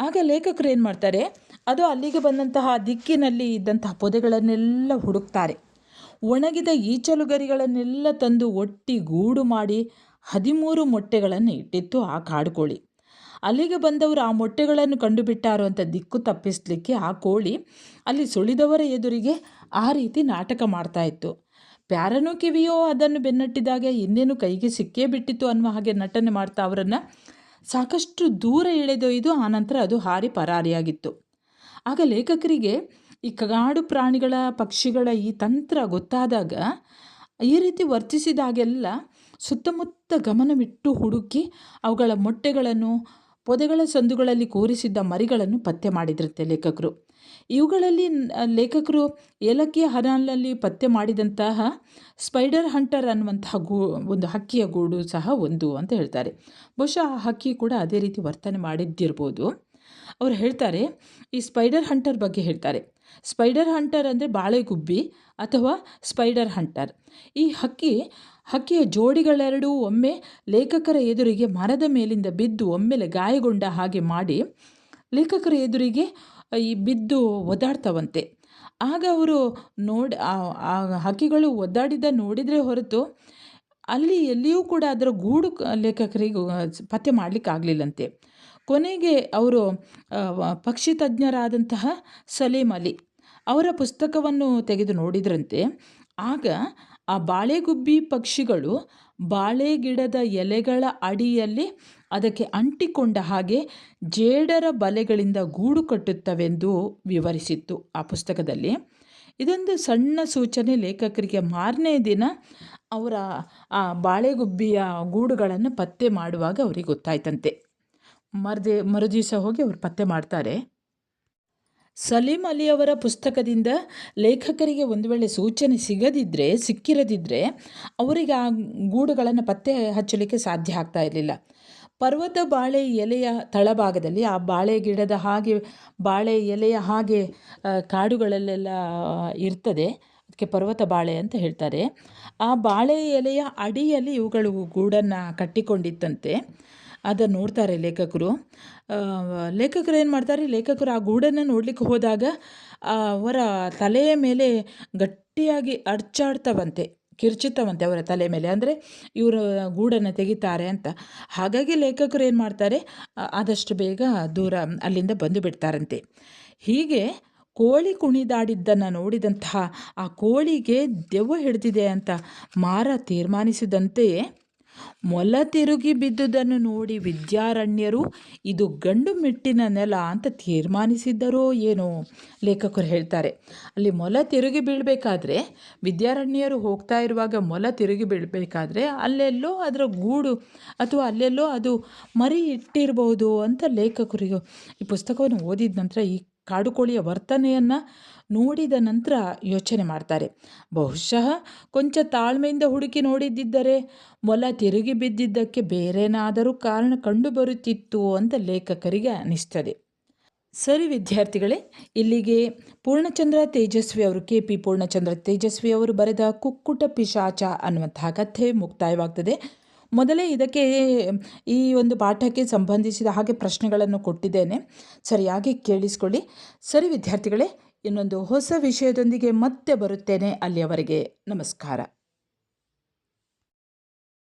ಆಗ ಲೇಖಕರು ಏನು ಮಾಡ್ತಾರೆ, ಅದು ಅಲ್ಲಿಗೆ ಬಂದಂತಹ ದಿಕ್ಕಿನಲ್ಲಿ ಇದ್ದಂತಹ ಪೊದೆಗಳನ್ನೆಲ್ಲ ಹುಡುಕ್ತಾರೆ. ಒಣಗಿದ ಈಚಲುಗರಿಗಳನ್ನೆಲ್ಲ ತಂದು ಗೂಡು ಮಾಡಿ 13 ಮೊಟ್ಟೆಗಳನ್ನು ಇಟ್ಟಿತ್ತು ಆ ಕಾಡುಕೋಳಿ. ಅಲ್ಲಿಗೆ ಬಂದವರು ಆ ಮೊಟ್ಟೆಗಳನ್ನು ಕಂಡುಬಿಟ್ಟಾರೋ ಅಂತ ದಿಕ್ಕು ತಪ್ಪಿಸಲಿಕ್ಕೆ ಆ ಕೋಳಿ ಅಲ್ಲಿ ಸುಳಿದವರ ಎದುರಿಗೆ ಆ ರೀತಿ ನಾಟಕ ಮಾಡ್ತಾ ಇತ್ತು. ಪ್ಯಾರನೋ ಕಿವಿಯೋ ಅದನ್ನು ಬೆನ್ನಟ್ಟಿದಾಗ ಇನ್ನೇನು ಕೈಗೆ ಸಿಕ್ಕೇ ಬಿಟ್ಟಿತ್ತು ಅನ್ನುವ ಹಾಗೆ ನಟನೆ ಮಾಡ್ತಾ ಅವರನ್ನು ಸಾಕಷ್ಟು ದೂರ ಎಳೆದೊಯ್ದು ಆನಂತರ ಅದು ಹಾರಿ ಪರಾರಿಯಾಗಿತ್ತು. ಆಗ ಲೇಖಕರಿಗೆ ಈ ಕಾಡು ಪ್ರಾಣಿಗಳ, ಪಕ್ಷಿಗಳ ಈ ತಂತ್ರ ಗೊತ್ತಾದಾಗ ಈ ರೀತಿ ವರ್ತಿಸಿದಾಗೆಲ್ಲ ಸುತ್ತಮುತ್ತ ಗಮನವಿಟ್ಟು ಹುಡುಕಿ ಅವುಗಳ ಮೊಟ್ಟೆಗಳನ್ನು ಪೊದೆಗಳ ಸಂದುಗಳಲ್ಲಿ ಕೂರಿಸಿದ್ದ ಮರಿಗಳನ್ನು ಪತ್ತೆ ಮಾಡಿದ್ರಂತೆ ಲೇಖಕರು. ಇವುಗಳಲ್ಲಿ ಲೇಖಕರು ಏಲಕ್ಕಿಯ ಹರನಲ್ಲಿ ಪತ್ತೆ ಮಾಡಿದಂತಹ ಸ್ಪೈಡರ್ ಹಂಟರ್ ಅನ್ನುವಂತಹ ಒಂದು ಹಕ್ಕಿಯ ಗೂಡು ಸಹ ಒಂದು ಅಂತ ಹೇಳ್ತಾರೆ. ಬಹುಶಃ ಆ ಹಕ್ಕಿ ಕೂಡ ಅದೇ ರೀತಿ ವರ್ತನೆ ಮಾಡಿದ್ದಿರ್ಬೋದು. ಅವರು ಹೇಳ್ತಾರೆ, ಈ ಸ್ಪೈಡರ್ ಹಂಟರ್ ಬಗ್ಗೆ ಹೇಳ್ತಾರೆ. ಸ್ಪೈಡರ್ ಹಂಟರ್ ಅಂದರೆ ಬಾಳೆಗುಬ್ಬಿ ಅಥವಾ ಸ್ಪೈಡರ್ ಹಂಟರ್. ಈ ಹಕ್ಕಿಯ ಜೋಡಿಗಳೆರಡೂ ಒಮ್ಮೆ ಲೇಖಕರ ಎದುರಿಗೆ ಮರದ ಮೇಲಿಂದ ಬಿದ್ದು ಒಮ್ಮೆಲೆ ಗಾಯಗೊಂಡ ಹಾಗೆ ಮಾಡಿ ಲೇಖಕರ ಎದುರಿಗೆ ಈ ಬಿದ್ದು ಒದ್ದಾಡ್ತವಂತೆ. ಆಗ ಅವರು ಆ ಹಕ್ಕಿಗಳು ಒದ್ದಾಡಿದ ನೋಡಿದರೆ ಹೊರತು ಅಲ್ಲಿ ಎಲ್ಲಿಯೂ ಕೂಡ ಅದರ ಗೂಡು ಲೇಖಕರಿಗೆ ಪತ್ತೆ ಮಾಡಲಿಕ್ಕಾಗಲಿಲ್ಲಂತೆ. ಕೊನೆಗೆ ಅವರು ಪಕ್ಷಿ ತಜ್ಞರಾದಂತಹ ಸಲೀಂ ಅಲಿ ಅವರ ಪುಸ್ತಕವನ್ನು ತೆಗೆದು ನೋಡಿದ್ರಂತೆ. ಆಗ ಆ ಬಾಳೆಗುಬ್ಬಿ ಪಕ್ಷಿಗಳು ಬಾಳೆ ಗಿಡದ ಎಲೆಗಳ ಅಡಿಯಲ್ಲಿ ಅದಕ್ಕೆ ಅಂಟಿಕೊಂಡ ಹಾಗೆ ಜೇಡರ ಬಲೆಗಳಿಂದ ಗೂಡು ಕಟ್ಟುತ್ತವೆಂದು ವಿವರಿಸಿತ್ತು ಆ ಪುಸ್ತಕದಲ್ಲಿ. ಇದೊಂದು ಸಣ್ಣ ಸೂಚನೆ ಲೇಖಕರಿಗೆ ಮಾರನೇ ದಿನ ಅವರ ಆ ಬಾಳೆಗುಬ್ಬಿಯ ಗೂಡುಗಳನ್ನು ಪತ್ತೆ ಮಾಡುವಾಗ ಅವರಿಗೆ ಗೊತ್ತಾಯ್ತಂತೆ. ಮರುದಿವಸ ಹೋಗಿ ಅವರು ಪತ್ತೆ ಮಾಡ್ತಾರೆ. ಸಲೀಂ ಅಲಿಯವರ ಪುಸ್ತಕದಿಂದ ಲೇಖಕರಿಗೆ ಒಂದು ವೇಳೆ ಸೂಚನೆ ಸಿಕ್ಕಿರದಿದ್ದರೆ ಅವರಿಗೆ ಆ ಗೂಡುಗಳನ್ನು ಪತ್ತೆ ಹಚ್ಚಲಿಕ್ಕೆ ಸಾಧ್ಯ ಆಗ್ತಾ ಇರಲಿಲ್ಲ. ಪರ್ವತ ಬಾಳೆ ಎಲೆಯ ತಳಭಾಗದಲ್ಲಿ ಆ ಬಾಳೆ ಗಿಡದ ಹಾಗೆ ಬಾಳೆ ಎಲೆಯ ಹಾಗೆ ಕಾಡುಗಳಲ್ಲೆಲ್ಲ ಇರ್ತದೆ, ಅದಕ್ಕೆ ಪರ್ವತ ಬಾಳೆ ಅಂತ ಹೇಳ್ತಾರೆ. ಆ ಬಾಳೆ ಎಲೆಯ ಅಡಿಯಲ್ಲಿ ಇವುಗಳು ಗೂಡನ್ನು ಕಟ್ಟಿಕೊಂಡಿತ್ತಂತೆ. ಅದನ್ನು ನೋಡ್ತಾರೆ ಲೇಖಕರು. ಏನು ಮಾಡ್ತಾರೆ, ಲೇಖಕರು ಆ ಗೂಡನ್ನು ನೋಡಲಿಕ್ಕೆ ಹೋದಾಗ ಅವರ ತಲೆಯ ಮೇಲೆ ಗಟ್ಟಿಯಾಗಿ ಅರ್ಚಾಡ್ತವಂತೆ, ಕಿರ್ಚುತ್ತವಂತೆ ಅವರ ತಲೆ ಮೇಲೆ. ಅಂದರೆ ಇವರು ಗೂಡನ್ನು ತೆಗಿತಾರೆ ಅಂತ. ಹಾಗಾಗಿ ಲೇಖಕರು ಏನು ಮಾಡ್ತಾರೆ, ಆದಷ್ಟು ಬೇಗ ದೂರ ಅಲ್ಲಿಂದ ಬಂದು ಬಿಡ್ತಾರಂತೆ. ಹೀಗೆ ಕೋಳಿ ಕುಣಿದಾಡಿದ್ದನ್ನು ನೋಡಿದಂತಹ ಆ ಕೋಳಿಗೆ ದೆವ್ವ ಹಿಡಿದಿದೆ ಅಂತ ಮಾರ ತೀರ್ಮಾನಿಸಿದಂತೆಯೇ ಮೊಲ ತಿರುಗಿ ಬಿದ್ದುದನ್ನು ನೋಡಿ ವಿದ್ಯಾರಣ್ಯರು ಇದು ಗಂಡು ಮೆಟ್ಟಿನ ನೆಲ ಅಂತ ತೀರ್ಮಾನಿಸಿದ್ದರೋ ಏನೋ ಲೇಖಕರು ಹೇಳ್ತಾರೆ. ಅಲ್ಲಿ ಮೊಲ ತಿರುಗಿ ಬೀಳಬೇಕಾದ್ರೆ, ವಿದ್ಯಾರಣ್ಯರು ಹೋಗ್ತಾ ಇರುವಾಗ ಮೊಲ ತಿರುಗಿ ಬೀಳಬೇಕಾದ್ರೆ ಅಲ್ಲೆಲ್ಲೋ ಅದರ ಗೂಡು ಅಥವಾ ಅಲ್ಲೆಲ್ಲೋ ಅದು ಮರಿ ಇಟ್ಟಿರಬಹುದು ಅಂತ ಲೇಖಕರಿಗೆ ಈ ಪುಸ್ತಕವನ್ನು ಓದಿದ ನಂತರ, ಈ ಕಾಡುಕೋಳಿಯ ವರ್ತನೆಯನ್ನು ನೋಡಿದ ನಂತರ ಯೋಚನೆ ಮಾಡ್ತಾರೆ. ಬಹುಶಃ ಕೊಂಚ ತಾಳ್ಮೆಯಿಂದ ಹುಡುಕಿ ನೋಡಿದ್ದರೆ ಮೊಲ ತಿರುಗಿ ಬಿದ್ದಿದ್ದಕ್ಕೆ ಬೇರೇನಾದರೂ ಕಾರಣ ಕಂಡುಬರುತ್ತಿತ್ತು ಅಂತ ಲೇಖಕರಿಗೆ ಅನಿಸ್ತದೆ. ಸರಿ ವಿದ್ಯಾರ್ಥಿಗಳೇ, ಇಲ್ಲಿಗೆ ಪೂರ್ಣಚಂದ್ರ ತೇಜಸ್ವಿ ಅವರು KP ಪೂರ್ಣಚಂದ್ರ ತೇಜಸ್ವಿ ಅವರು ಬರೆದ ಕುಕ್ಕುಟ ಪಿಶಾಚ ಅನ್ನುವಂತಹ ಕಥೆ ಮುಕ್ತಾಯವಾಗ್ತದೆ. ಮೊದಲೇ ಇದಕ್ಕೆ ಈ ಒಂದು ಪಾಠಕ್ಕೆ ಸಂಬಂಧಿಸಿದ ಹಾಗೆ ಪ್ರಶ್ನೆಗಳನ್ನು ಕೊಟ್ಟಿದ್ದೇನೆ, ಸರಿಯಾಗಿ ಕೇಳಿಸ್ಕೊಳ್ಳಿ. ಸರಿ ವಿದ್ಯಾರ್ಥಿಗಳೇ, ಇನ್ನೊಂದು ಹೊಸ ವಿಷಯದೊಂದಿಗೆ ಮತ್ತೆ ಬರುತ್ತೇನೆ. ಅಲ್ಲಿಯವರೆಗೆ ನಮಸ್ಕಾರ.